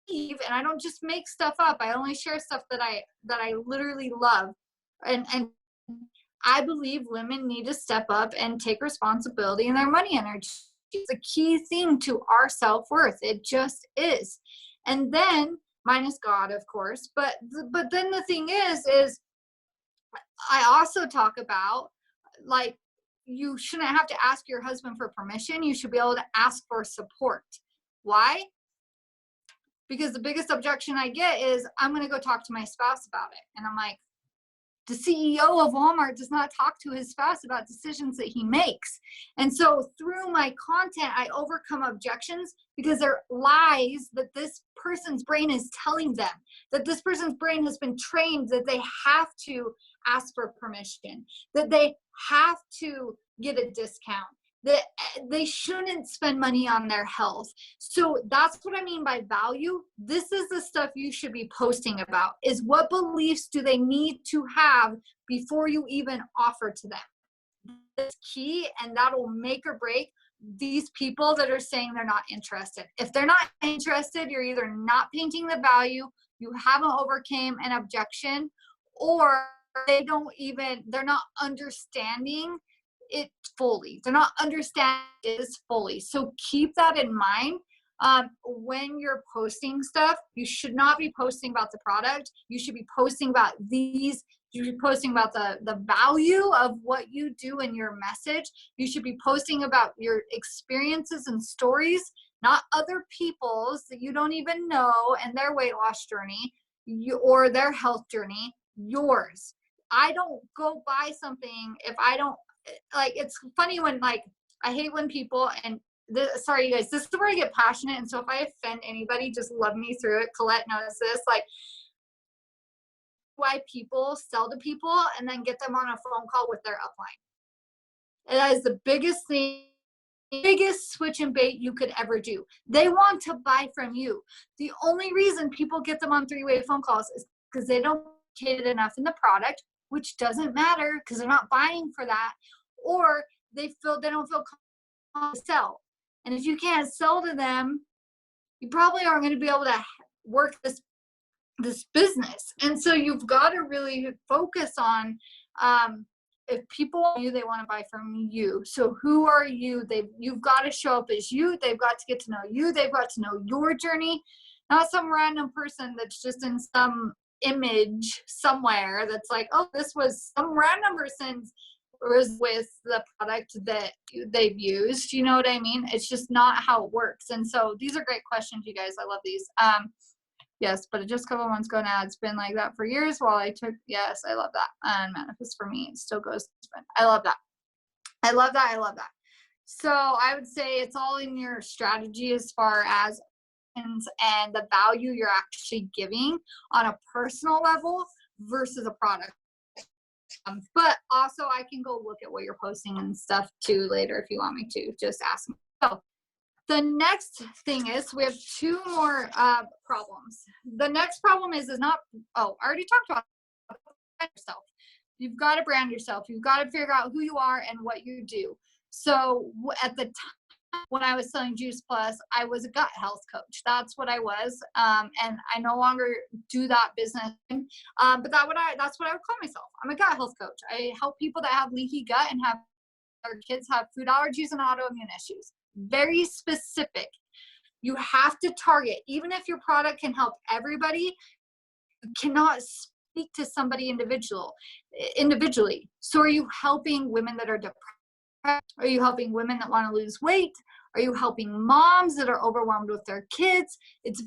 believe, and I don't just make stuff up, I only share stuff that I literally love. And I believe women need to step up and take responsibility in their money energy. It's a key thing to our self-worth. It just is. And then, minus God, of course, but then the thing is I also talk about, like, you shouldn't have to ask your husband for permission. You should be able to ask for support. Why? Because the biggest objection I get is, I'm going to go talk to my spouse about it. And I'm like, the CEO of Walmart does not talk to his spouse about decisions that he makes. And so through my content, I overcome objections because they're lies that this person's brain is telling them, that this person's brain has been trained that they have to ask for permission, that they have to get a discount, that they shouldn't spend money on their health. So that's what I mean by value. This is the stuff you should be posting about, is what beliefs do they need to have before you even offer to them. That's key, and that'll make or break these people that are saying they're not interested. If they're not interested, you're either not painting the value, you haven't overcame an objection, or they're not understanding it fully. They're not understanding it fully. So keep that in mind. When you're posting stuff, you should not be posting about the product. You should be posting about these. You should be posting about the value of what you do in your message. You should be posting about your experiences and stories, not other people's that you don't even know and their weight loss journey or their health journey, yours. I don't go buy something if I don't, like, it's funny when, like, I hate when people, and sorry you guys, this is where I get passionate, and so if I offend anybody, just love me through it. Colette knows this, like, why people sell to people and then get them on a phone call with their upline. And that is the biggest thing, biggest switch and bait you could ever do. They want to buy from you. The only reason people get them on three-way phone calls is because they don't educated enough in the product, which doesn't matter because they're not buying for that, or they don't feel comfortable to sell. And if you can't sell to them, you probably aren't going to be able to work this business. And so you've got to really focus on, if people want you, they want to buy from you. So who are you? You've got to show up as you. They've got to get to know you. They've got to know your journey, not some random person that's just in some image somewhere that's like, oh, this was some random person's was with the product that they've used. You know what I mean? It's just not how it works. And so these are great questions, you guys. I love these. Yes, but just a couple months ago now, it's been like that for years while I took, yes, I love that. And manifest for me, it still goes. I love that. I love that. I love that. So I would say it's all in your strategy as far as and the value you're actually giving on a personal level versus a product. But also I can go look at what you're posting and stuff too later if you want me to. Just ask me. So the next thing is we have two more problems. The next problem is not, oh, I already talked about yourself. You've got to brand yourself. You've got to figure out who you are and what you do. So at the time when I was selling Juice Plus, I was a gut health coach. That's what I was. And I no longer do that business. But that's what I would call myself. I'm a gut health coach. I help people that have leaky gut and have their kids have food allergies and autoimmune issues. Very specific. You have to target, even if your product can help everybody, you cannot speak to somebody individually. So are you helping women that are depressed? Are you helping women that want to lose weight? Are you helping moms that are overwhelmed with their kids? It's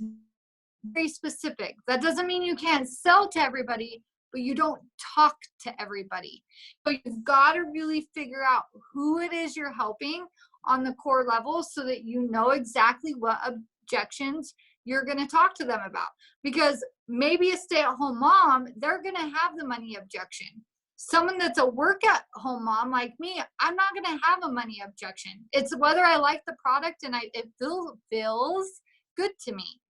very specific. That doesn't mean you can't sell to everybody, but you don't talk to everybody. So you've got to really figure out who it is you're helping on the core level so that you know exactly what objections you're going to talk to them about. Because maybe a stay-at-home mom, they're going to have the money objection. Someone that's a work-at-home mom like me, I'm not going to have a money objection. It's whether I like the product and it feels good to me.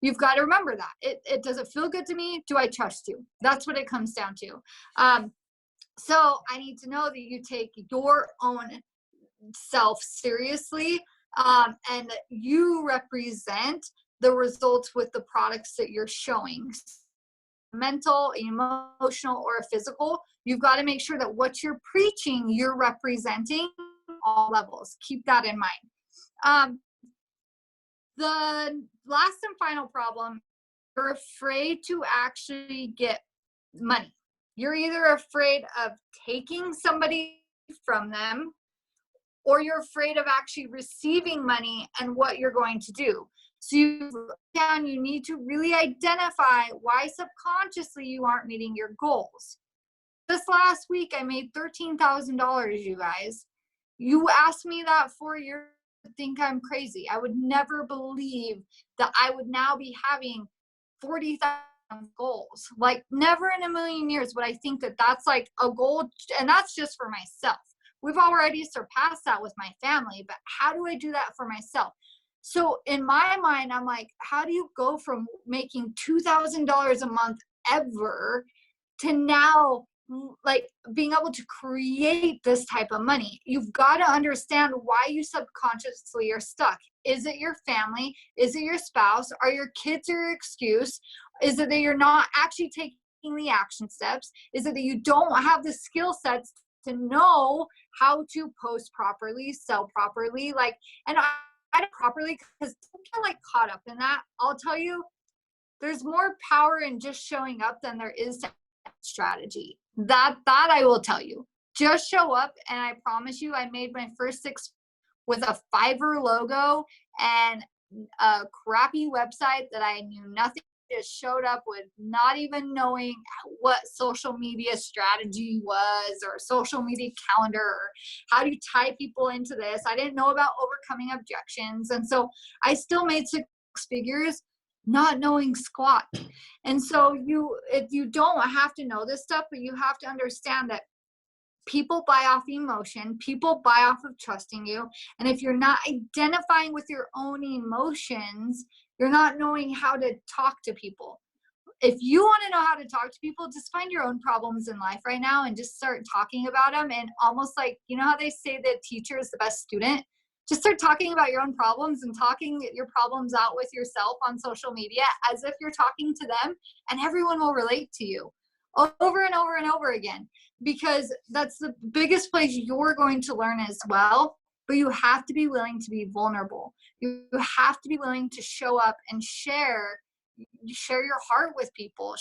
You've got to remember that. It does it feel good to me? Do I trust you? That's what it comes down to. So I need to know that you take your own self seriously, and you represent the results with the products that you're showing. Mental, emotional, or physical, you've got to make sure that what you're preaching, you're representing all levels. Keep that in mind. The last and final problem, you're afraid to actually get money. You're either afraid of taking somebody from them, or you're afraid of actually receiving money and what you're going to do. So you need to really identify why subconsciously you aren't meeting your goals. This last week, I made $13,000, you guys. You asked me that 4 years, I think I'm crazy. I would never believe that I would now be having 40,000 goals. Like, never in a million years would I think that that's like a goal, and that's just for myself. We've already surpassed that with my family, but how do I do that for myself? So in my mind, I'm like, how do you go from making $2,000 a month ever to now like being able to create this type of money? You've got to understand why you subconsciously are stuck. Is it your family? Is it your spouse? Are your kids your excuse? Is it that you're not actually taking the action steps? Is it that you don't have the skill sets to know how to post properly, sell properly? Like, and I properly, because don't get like caught up in that. I'll tell you, there's more power in just showing up than there is to strategy. That I will tell you. Just show up, and I promise you, I made my first 6 with a Fiverr logo and a crappy website that I knew nothing. Just showed up with not even knowing what social media strategy was, or social media calendar, or how do you tie people into this. I didn't know about overcoming objections, and so I still made 6 figures not knowing squat. And so you don't have to know this stuff, but you have to understand that people buy off emotion, people buy off of trusting you. And if you're not identifying with your own emotions, you're not knowing how to talk to people. If you want to know how to talk to people, just find your own problems in life right now and just start talking about them. And almost like, you know how they say that teacher is the best student? Just start talking about your own problems and talking your problems out with yourself on social media as if you're talking to them, and everyone will relate to you over and over and over again, because that's the biggest place you're going to learn as well. But you have to be willing to be vulnerable. You have to be willing to show up and share your heart with people.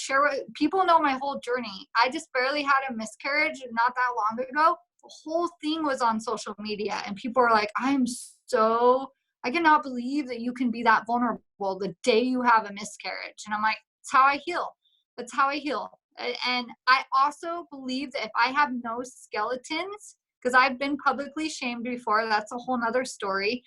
People know my whole journey. I just barely had a miscarriage not that long ago. The whole thing was on social media, and people are like, I cannot believe that you can be that vulnerable the day you have a miscarriage. And I'm like, that's how I heal. That's how I heal. And I also believe that if I have no skeletons, because I've been publicly shamed before, that's a whole nother story.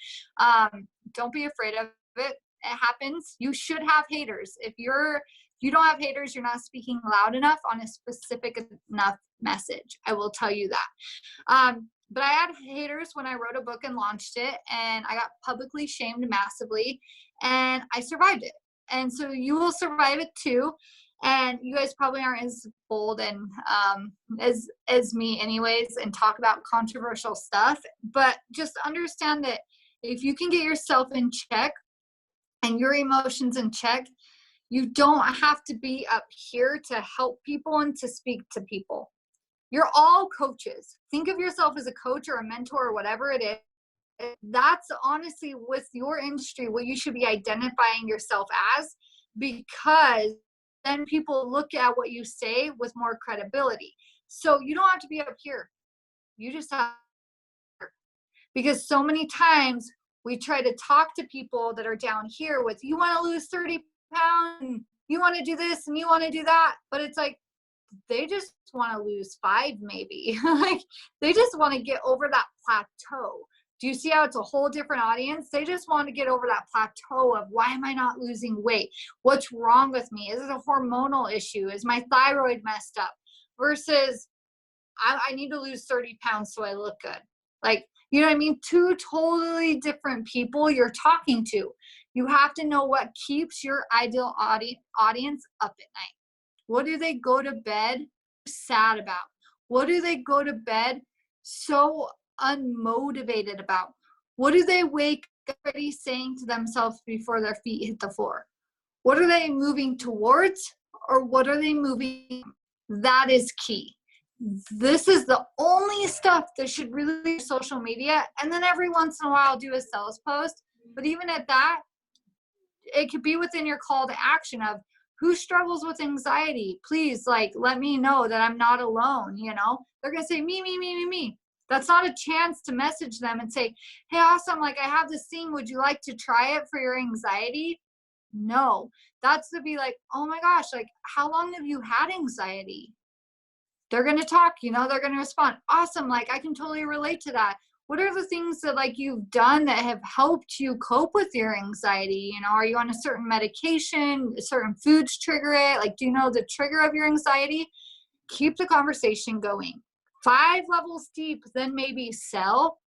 Don't be afraid of it. It happens. You should have haters. If you don't have haters, you're not speaking loud enough on a specific enough message. I will tell you that. But I had haters when I wrote a book and launched it, and I got publicly shamed massively, and I survived it. And so you will survive it too. And you guys probably aren't as bold and as me anyways, and talk about controversial stuff. But just understand that if you can get yourself in check and your emotions in check, you don't have to be up here to help people and to speak to people. You're all coaches. Think of yourself as a coach or a mentor or whatever it is. That's honestly, with your industry, what you should be identifying yourself as, because then people look at what you say with more credibility. So you don't have to be up here. You just have, because so many times we try to talk to people that are down here with, you want to lose 30 pounds, and you want to do this and you want to do that. But it's like, they just want to lose 5 maybe. Like, they just want to get over that plateau. Do you see how it's a whole different audience? They just want to get over that plateau of, why am I not losing weight? What's wrong with me? Is it a hormonal issue? Is my thyroid messed up? Versus, I need to lose 30 pounds so I look good. Like, you know what I mean? 2 totally different people you're talking to. You have to know what keeps your ideal audience up at night. What do they go to bed sad about? What do they go to bed so unmotivated about? What do they wake up already saying to themselves before their feet hit the floor? What are they moving towards, or what are they moving? That is key. This is the only stuff that should really be social media. And then every once in a while do a sales post. But even at that, it could be within your call to action of, who struggles with anxiety? Please, like, let me know that I'm not alone. You know, they're going to say, me. That's not a chance to message them and say, hey, awesome. Like, I have this thing. Would you like to try it for your anxiety? No, that's to be like, oh my gosh, like, how long have you had anxiety? They're going to talk, you know, they're going to respond. Awesome. Like, I can totally relate to that. What are the things that, like, you've done that have helped you cope with your anxiety? You know, are you on a certain medication? Certain foods trigger it? Like, do you know the trigger of your anxiety? Keep the conversation going. 5 levels deep, then maybe sell.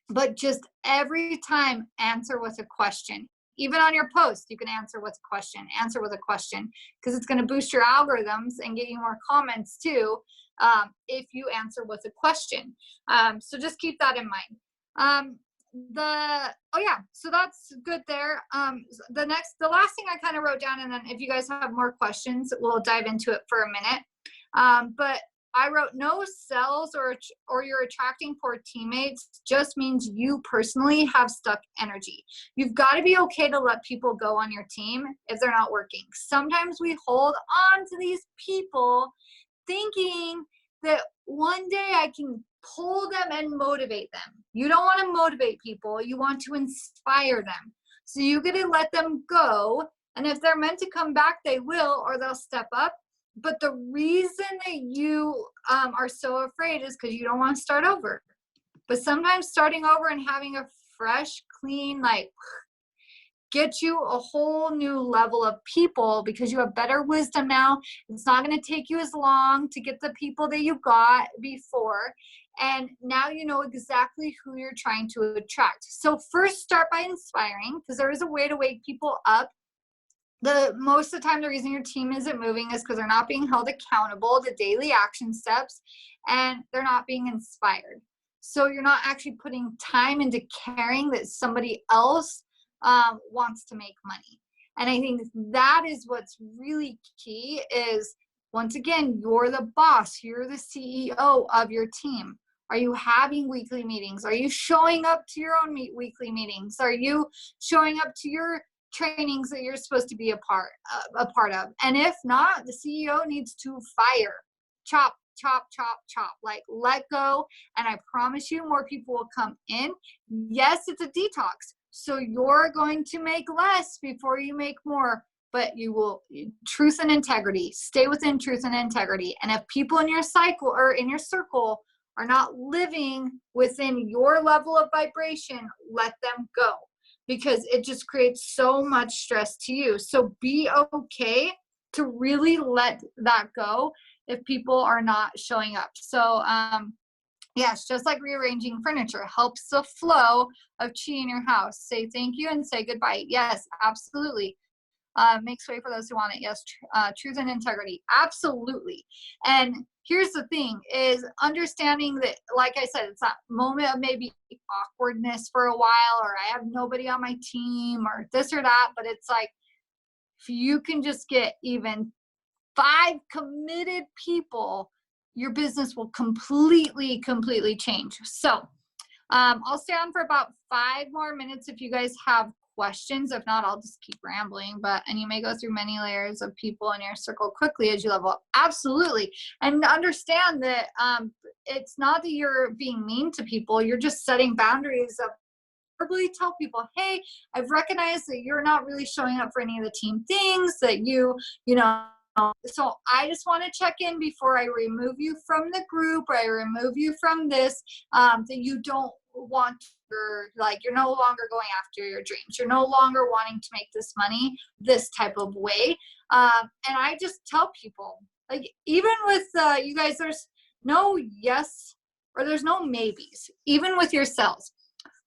But just every time, answer with a question. Even on your post, you can answer with a question, because it's going to boost your algorithms and get you more comments too, if you answer with a question. So just keep that in mind. So that's good there. The last thing I kind of wrote down, and then if you guys have more questions, we'll dive into it for a minute. But I wrote, no sales or you're attracting poor teammates just means you personally have stuck energy. You've got to be okay to let people go on your team if they're not working. Sometimes we hold on to these people thinking that one day I can pull them and motivate them. You don't want to motivate people. You want to inspire them. So you got to let them go. And if they're meant to come back, they will, or they'll step up. But the reason that you are so afraid is because you don't want to start over. But sometimes starting over and having a fresh, clean, like, get you a whole new level of people, because you have better wisdom now. It's not going to take you as long to get the people that you got before. And now you know exactly who you're trying to attract. So first, start by inspiring, because there is a way to wake people up. Most of the time, the reason your team isn't moving is because they're not being held accountable to daily action steps, and they're not being inspired. So you're not actually putting time into caring that somebody else wants to make money. And I think that is what's really key is, once again, you're the boss. You're the CEO of your team. Are you having weekly meetings? Are you showing up to your own weekly meetings? Are you showing up to your trainings that you're supposed to be a part of? And if not, the CEO needs to fire, chop, like, let go. And I promise you, more people will come in. Yes, it's a detox, so you're going to make less before you make more, but you will, truth and integrity, stay within truth and integrity. And if people in your cycle or in your circle are not living within your level of vibration, let them go, because it just creates so much stress to you. So be okay to really let that go if people are not showing up. So yes, just like rearranging furniture helps the flow of chi in your house. Say thank you and say goodbye. Yes, absolutely. Makes way for those who want it. Yes, truth and integrity. Absolutely. And here's the thing is understanding that, like I said, it's that moment of maybe awkwardness for a while, or I have nobody on my team, or this or that. But it's like, if you can just get even 5 committed people, your business will completely change. So I'll stay on for about 5 more minutes if you guys have questions. If not, I'll just keep rambling. And you may go through many layers of people in your circle quickly as you level up. Absolutely. And understand that it's not that you're being mean to people. You're just setting boundaries of verbally tell people, hey, I've recognized that you're not really showing up for any of the team things, that you know, so I just want to check in before I remove you from the group or I remove you from this, that you don't want you're no longer going after your dreams. You're no longer wanting to make this money this type of way. And I just tell people, like, even with you guys, there's no yes or there's no maybes. Even with your sales,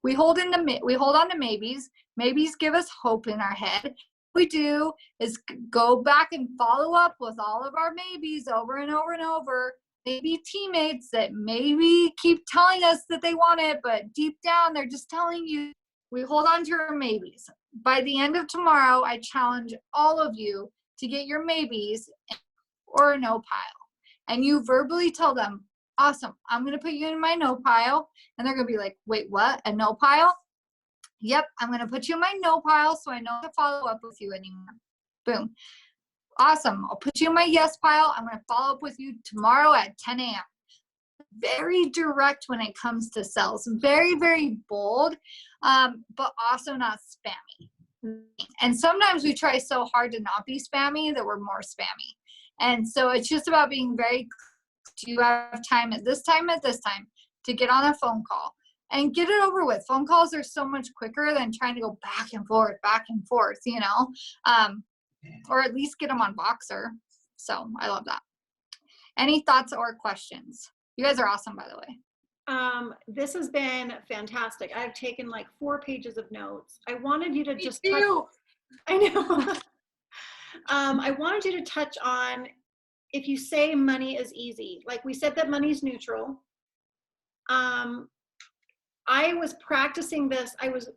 we hold on to maybes. Maybes give us hope in our head. What we do is go back and follow up with all of our maybes over and over and over. Maybe teammates that maybe keep telling us that they want it, but deep down they're just telling you. We hold on to our maybes. By the end of tomorrow, I challenge all of you to get your maybes or a no pile. And you verbally tell them, awesome, I'm going to put you in my no pile. And they're going to be like, wait, what? A no pile? Yep, I'm going to put you in my no pile so I know to follow up with you anymore. Boom. Awesome. I'll put you in my yes pile. I'm going to follow up with you tomorrow at 10 a.m. Very direct when it comes to sales. Very, very bold, but also not spammy. And sometimes we try so hard to not be spammy that we're more spammy. And so it's just about being very, do you have time at this time to get on a phone call and get it over with? Phone calls are so much quicker than trying to go back and forth, you know, or at least get them on Boxer. So I love that. Any thoughts or questions? You guys are awesome, by the way. This has been fantastic. I've taken like 4 pages of notes. I wanted you to just touch, I know. I wanted you to touch on, if you say money is easy, like we said that money is neutral. I was practicing this. I was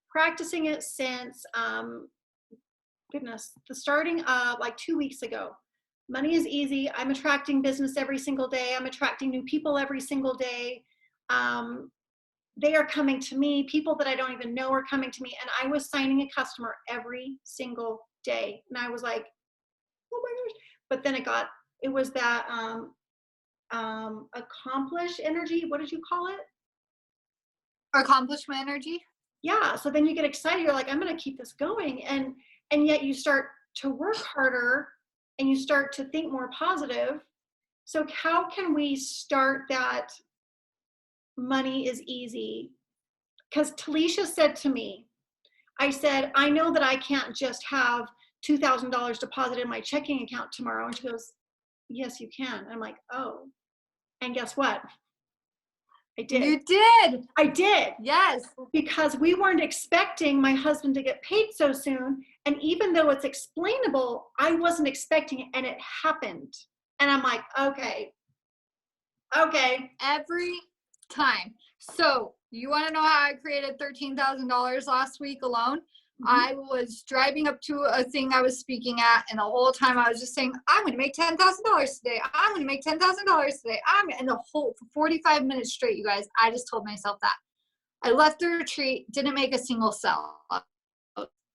practicing it since, the starting of like 2 weeks ago. Money is easy. I'm attracting business every single day. I'm attracting new people every single day. They are coming to me. People that I don't even know are coming to me. And I was signing a customer every single day. And I was like, oh my gosh. But then it was that accomplish energy. What did you call it? Accomplishment energy. Yeah. So then you get excited. You're like, I'm going to keep this going. And yet you start to work harder and you start to think more positive. So how can we start that money is easy? Because Talisha said to me, I said, I know that I can't just have $2,000 deposited in my checking account tomorrow. And she goes, yes, you can. I'm like, oh, and guess what? I did. You did. I did. Yes. Because we weren't expecting my husband to get paid so soon. And even though it's explainable, I wasn't expecting it, and it happened. And I'm like, okay. Every time. So you want to know how I created $13,000 last week alone? Mm-hmm. I was driving up to a thing I was speaking at, and the whole time I was just saying, I'm going to make $10,000 today. I'm going to make $10,000 today. And the whole, for 45 minutes straight, you guys, I just told myself that. I left the retreat, didn't make a single sale.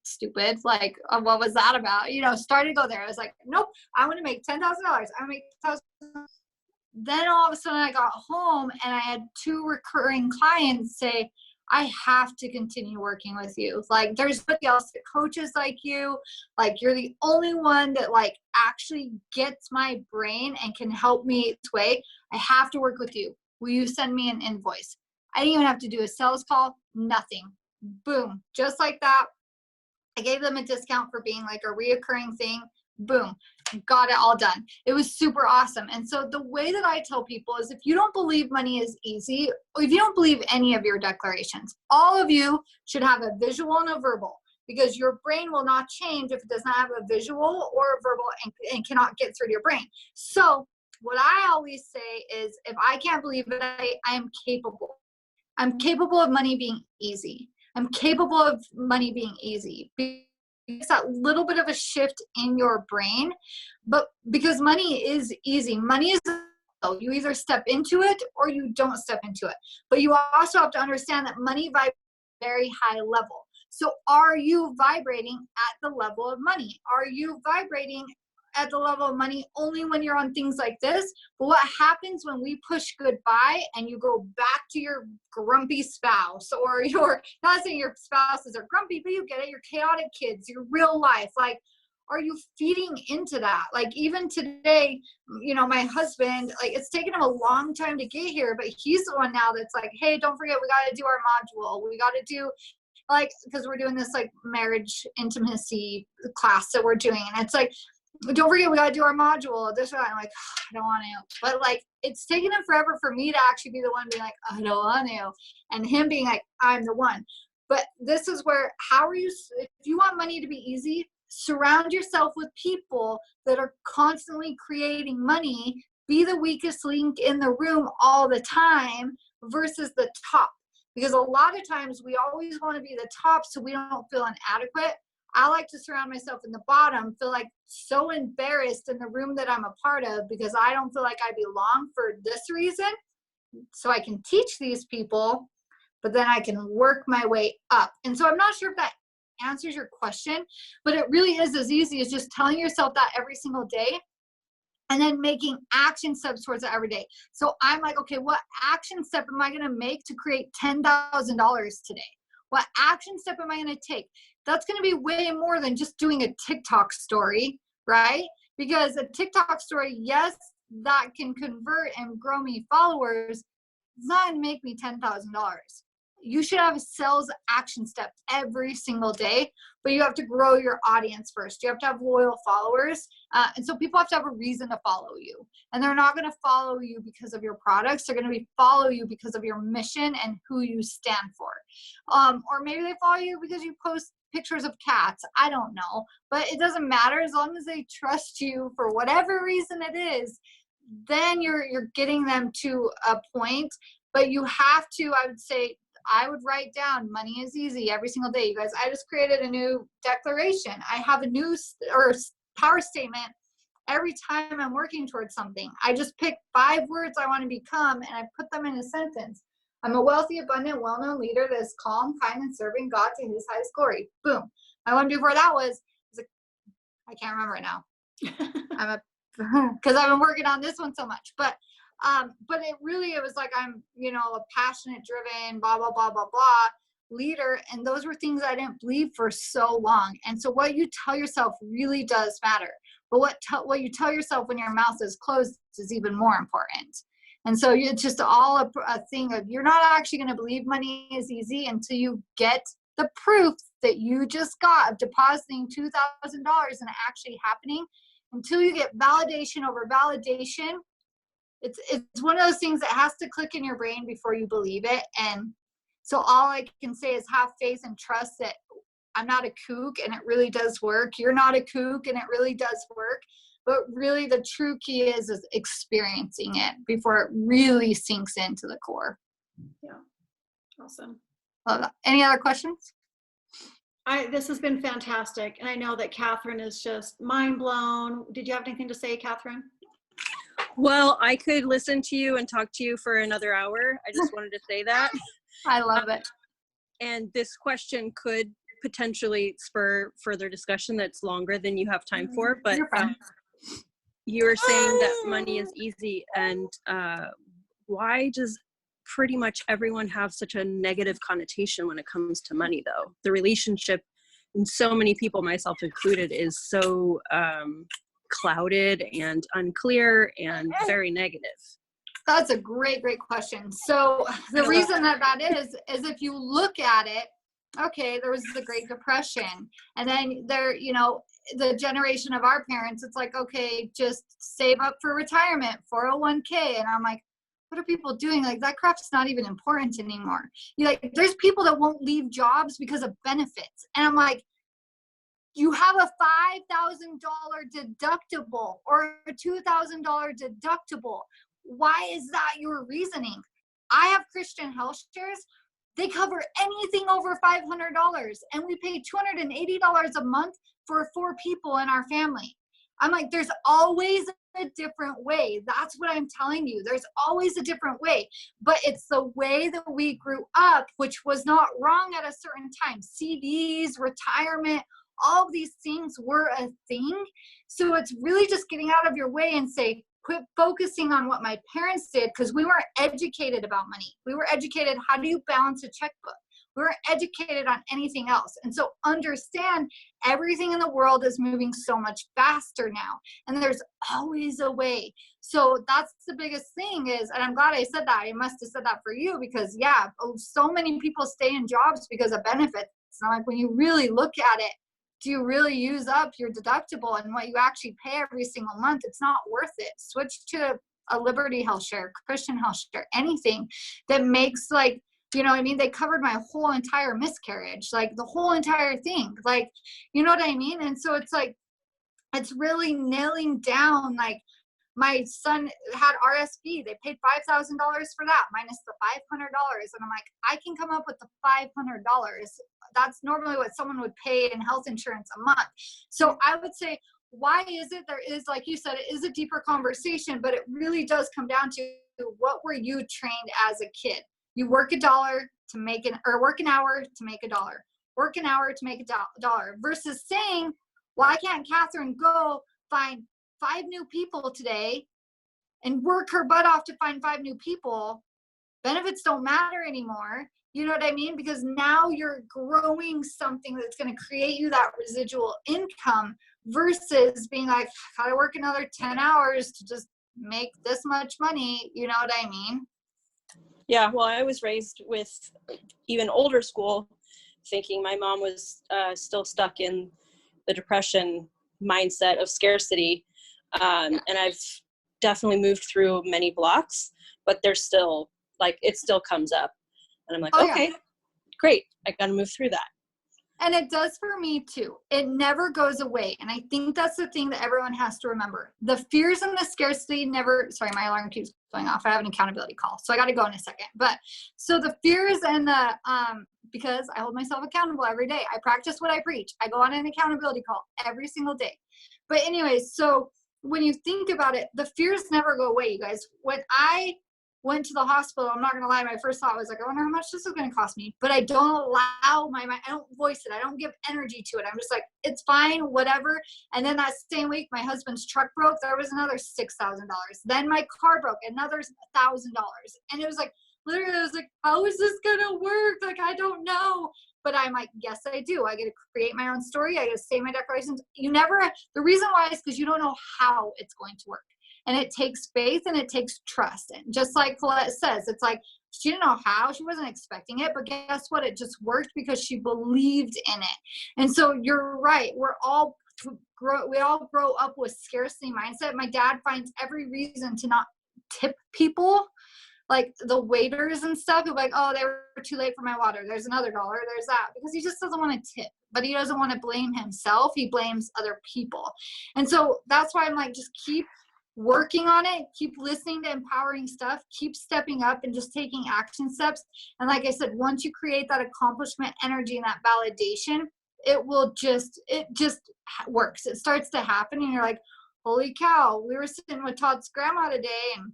Stupid. Like, what was that about? You know, started to go there. I was like, nope, I'm going to make $10,000. I'm going to make $10,000. Then all of a sudden I got home and I had 2 recurring clients say, I have to continue working with you. Like, there's nobody else that coaches like you. Like, you're the only one that like actually gets my brain and can help me this way. I have to work with you. Will you send me an invoice? I didn't even have to do a sales call, nothing. Boom. Just like that. I gave them a discount for being like a reoccurring thing. Boom. Got it all done. It was super awesome. And so the way that I tell people is, if you don't believe money is easy, or if you don't believe any of your declarations, all of you should have a visual and a verbal, because your brain will not change if it does not have a visual or a verbal and cannot get through to your brain. So what I always say is, if I can't believe it, I am capable. I'm capable of money being easy. I'm capable of money being easy. It's that little bit of a shift in your brain, but because money is easy. Money is, you either step into it or you don't step into it. But you also have to understand that money vibes at a very high level. So are you vibrating at the level of money? Are you vibrating at the level of money only when you're on things like this? But what happens when we push goodbye and you go back to your grumpy spouse, or your, not saying your spouses are grumpy, but you get it, your chaotic kids, your real life, like, are you feeding into that? Like, even today, you know, my husband, like, it's taken him a long time to get here, but he's the one now that's like, hey, don't forget, we got to do our module. We got to do, like, because we're doing this like marriage intimacy class that we're doing. And it's like, don't forget, we got to do our module. This one. I'm like, oh, I don't want to. But like, it's taken him forever for me to actually be the one being like, I don't want to. And him being like, I'm the one. But this is where, how are you, if you want money to be easy, surround yourself with people that are constantly creating money. Be the weakest link in the room all the time versus the top. Because a lot of times we always want to be the top so we don't feel inadequate. I like to surround myself in the bottom, feel like so embarrassed in the room that I'm a part of because I don't feel like I belong for this reason. So I can teach these people, but then I can work my way up. And so I'm not sure if that answers your question, but it really is as easy as just telling yourself that every single day and then making action steps towards it every day. So I'm like, okay, what action step am I going to make to create $10,000 today? What action step am I going to take? That's going to be way more than just doing a TikTok story, right? Because a TikTok story, yes, that can convert and grow me followers. It's not going to make me $10,000. You should have a sales action step every single day, but you have to grow your audience first. You have to have loyal followers. And so people have to have a reason to follow you. And they're not going to follow you because of your products. They're going to follow you because of your mission and who you stand for. Or maybe they follow you because you post pictures of cats. I don't know. But it doesn't matter. As long as they trust you for whatever reason it is, then you're getting them to a point. But you have to, I would say, I would write down money is easy every single day. You guys, I just created a new declaration. I have a new or power statement every time I'm working towards something. I just pick 5 words I want to become and I put them in a sentence. I'm a wealthy, abundant, well-known leader that is calm, kind, and serving God to his highest glory. Boom. My one before that was I can't remember it now. Because I've been working on this one so much. But it was like, I'm, you know, a passionate, driven, blah, blah, blah, blah, blah leader. And those were things I didn't believe for so long. And so what you tell yourself really does matter. But what you tell yourself when your mouth is closed is even more important. And so it's just all a thing of, you're not actually going to believe money is easy until you get the proof that you just got of depositing $2,000 and actually happening. Until you get validation over validation, it's one of those things that has to click in your brain before you believe it. And so all I can say is have faith and trust that I'm not a kook and it really does work. You're not a kook and it really does work. But really the true key is experiencing it before it really sinks into the core. Yeah. Awesome. Any other questions? This has been fantastic. And I know that Catherine is just mind blown. Did you have anything to say, Catherine? Well, I could listen to you and talk to you for another hour. I just wanted to say that. I love it. And this question could potentially spur further discussion that's longer than you have time for. But you were saying that money is easy. And why does pretty much everyone have such a negative connotation when it comes to money, though? The relationship, and so many people, myself included, is so clouded and unclear and very negative. That's a great question. So the reason that is if you look at it, okay, there was the Great Depression, and then there, you know, the generation of our parents, it's like, okay, just save up for retirement, 401k. And I'm like, what are people doing? Like, that crap's not even important anymore. Like, there's people that won't leave jobs because of benefits. And I'm like, you have a $5,000 deductible or a $2,000 deductible. Why is that your reasoning? I have Christian health shares. They cover anything over $500, and we pay $280 a month for 4 people in our family. I'm like, there's always a different way. That's what I'm telling you. There's always a different way, but it's the way that we grew up, which was not wrong at a certain time. CDs, retirement, all of these things were a thing. So it's really just getting out of your way and say, quit focusing on what my parents did, because we weren't educated about money. We were educated, how do you balance a checkbook? We weren't educated on anything else. And so understand, everything in the world is moving so much faster now, and there's always a way. So that's the biggest thing is, and I'm glad I said that. I must have said that for you, because yeah, so many people stay in jobs because of benefits. And like, when you really look at it, do you really use up your deductible and what you actually pay every single month? It's not worth it. Switch to a Liberty Health Share, Christian Health Share, anything that makes, like, you know what I mean? They covered my whole entire miscarriage, like the whole entire thing, like, you know what I mean? And so it's like, it's really nailing down, like, my son had RSP. They paid $5,000 for that, minus the $500. And I'm like, I can come up with the $500. That's normally what someone would pay in health insurance a month. So I would say, why is it? There is, like you said, it is a deeper conversation, but it really does come down to, what were you trained as a kid? You work $1 to make an, or work an hour to make $1. Work an hour to make $1 versus saying, why can't Catherine go find 5 new people today and work her butt off to find 5 new people? Benefits don't matter anymore. You know what I mean? Because now you're growing something that's going to create you that residual income versus being like, gotta work another 10 hours to just make this much money. You know what I mean? Yeah, well, I was raised with even older school, thinking my mom was still stuck in the Depression mindset of scarcity. And I've definitely moved through many blocks, but there's still, like, it still comes up. And I'm like, okay, great. I got to move through that. And it does for me too. It never goes away. And I think that's the thing that everyone has to remember. The fears and the scarcity never, sorry, my alarm keeps going off. I have an accountability call, so I got to go in a second. But so the fears and the, because I hold myself accountable every day. I practice what I preach. I go on an accountability call every single day. But anyways, so when you think about it, the fears never go away, you guys. When I went to the hospital, I'm not going to lie, my first thought was like, I wonder how much this is going to cost me. But I don't allow my mind, I don't voice it. I don't give energy to it. I'm just like, it's fine, whatever. And then that same week, my husband's truck broke. There was another $6,000. Then my car broke, another $1,000. And it was like, literally, I was like, how is this going to work? Like, I don't know. But I'm like, yes, I do. I get to create my own story. I get to say my declarations. The reason why is because you don't know how it's going to work. And it takes faith and it takes trust. And just like Colette says, it's like, she didn't know how, she wasn't expecting it, but guess what? It just worked because she believed in it. And so you're right. We all grow up with scarcity mindset. My dad finds every reason to not tip people, like the waiters and stuff. He'll be like, oh, they were too late for my water. There's another $1. There's that. Because he just doesn't want to tip, but he doesn't want to blame himself. He blames other people. And so that's why I'm like, just keep working on it, keep listening to empowering stuff, keep stepping up and just taking action steps. And like I said, once you create that accomplishment energy and that validation, it just works. It starts to happen and you're like, holy cow. We were sitting with Todd's grandma today and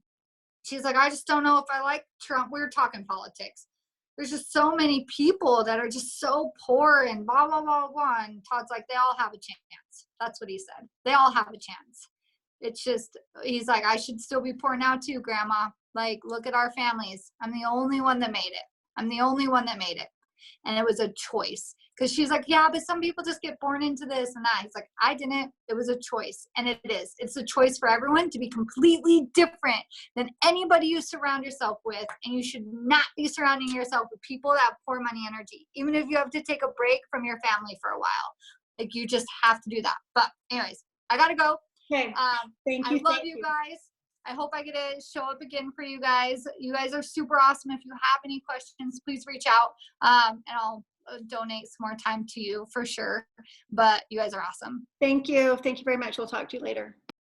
she's like, I just don't know if I like Trump. We were talking politics. There's just so many people that are just so poor and blah, blah, blah, blah. And Todd's like, they all have a chance. That's what he said. They all have a chance. It's just, he's like, I should still be poor now too, Grandma. Like, look at our families. I'm the only one that made it. I'm the only one that made it. And it was a choice. Because she's like, yeah, but some people just get born into this and that. He's like, I didn't. It was a choice. And it is. It's a choice for everyone to be completely different than anybody you surround yourself with. And you should not be surrounding yourself with people that have poor money energy. Even if you have to take a break from your family for a while. Like, you just have to do that. But anyways, I got to go. Okay. Thank you. I love you guys. I hope I get to show up again for you guys. You guys are super awesome. If you have any questions, please reach out and I'll donate some more time to you for sure. But you guys are awesome. Thank you. Thank you very much. We'll talk to you later.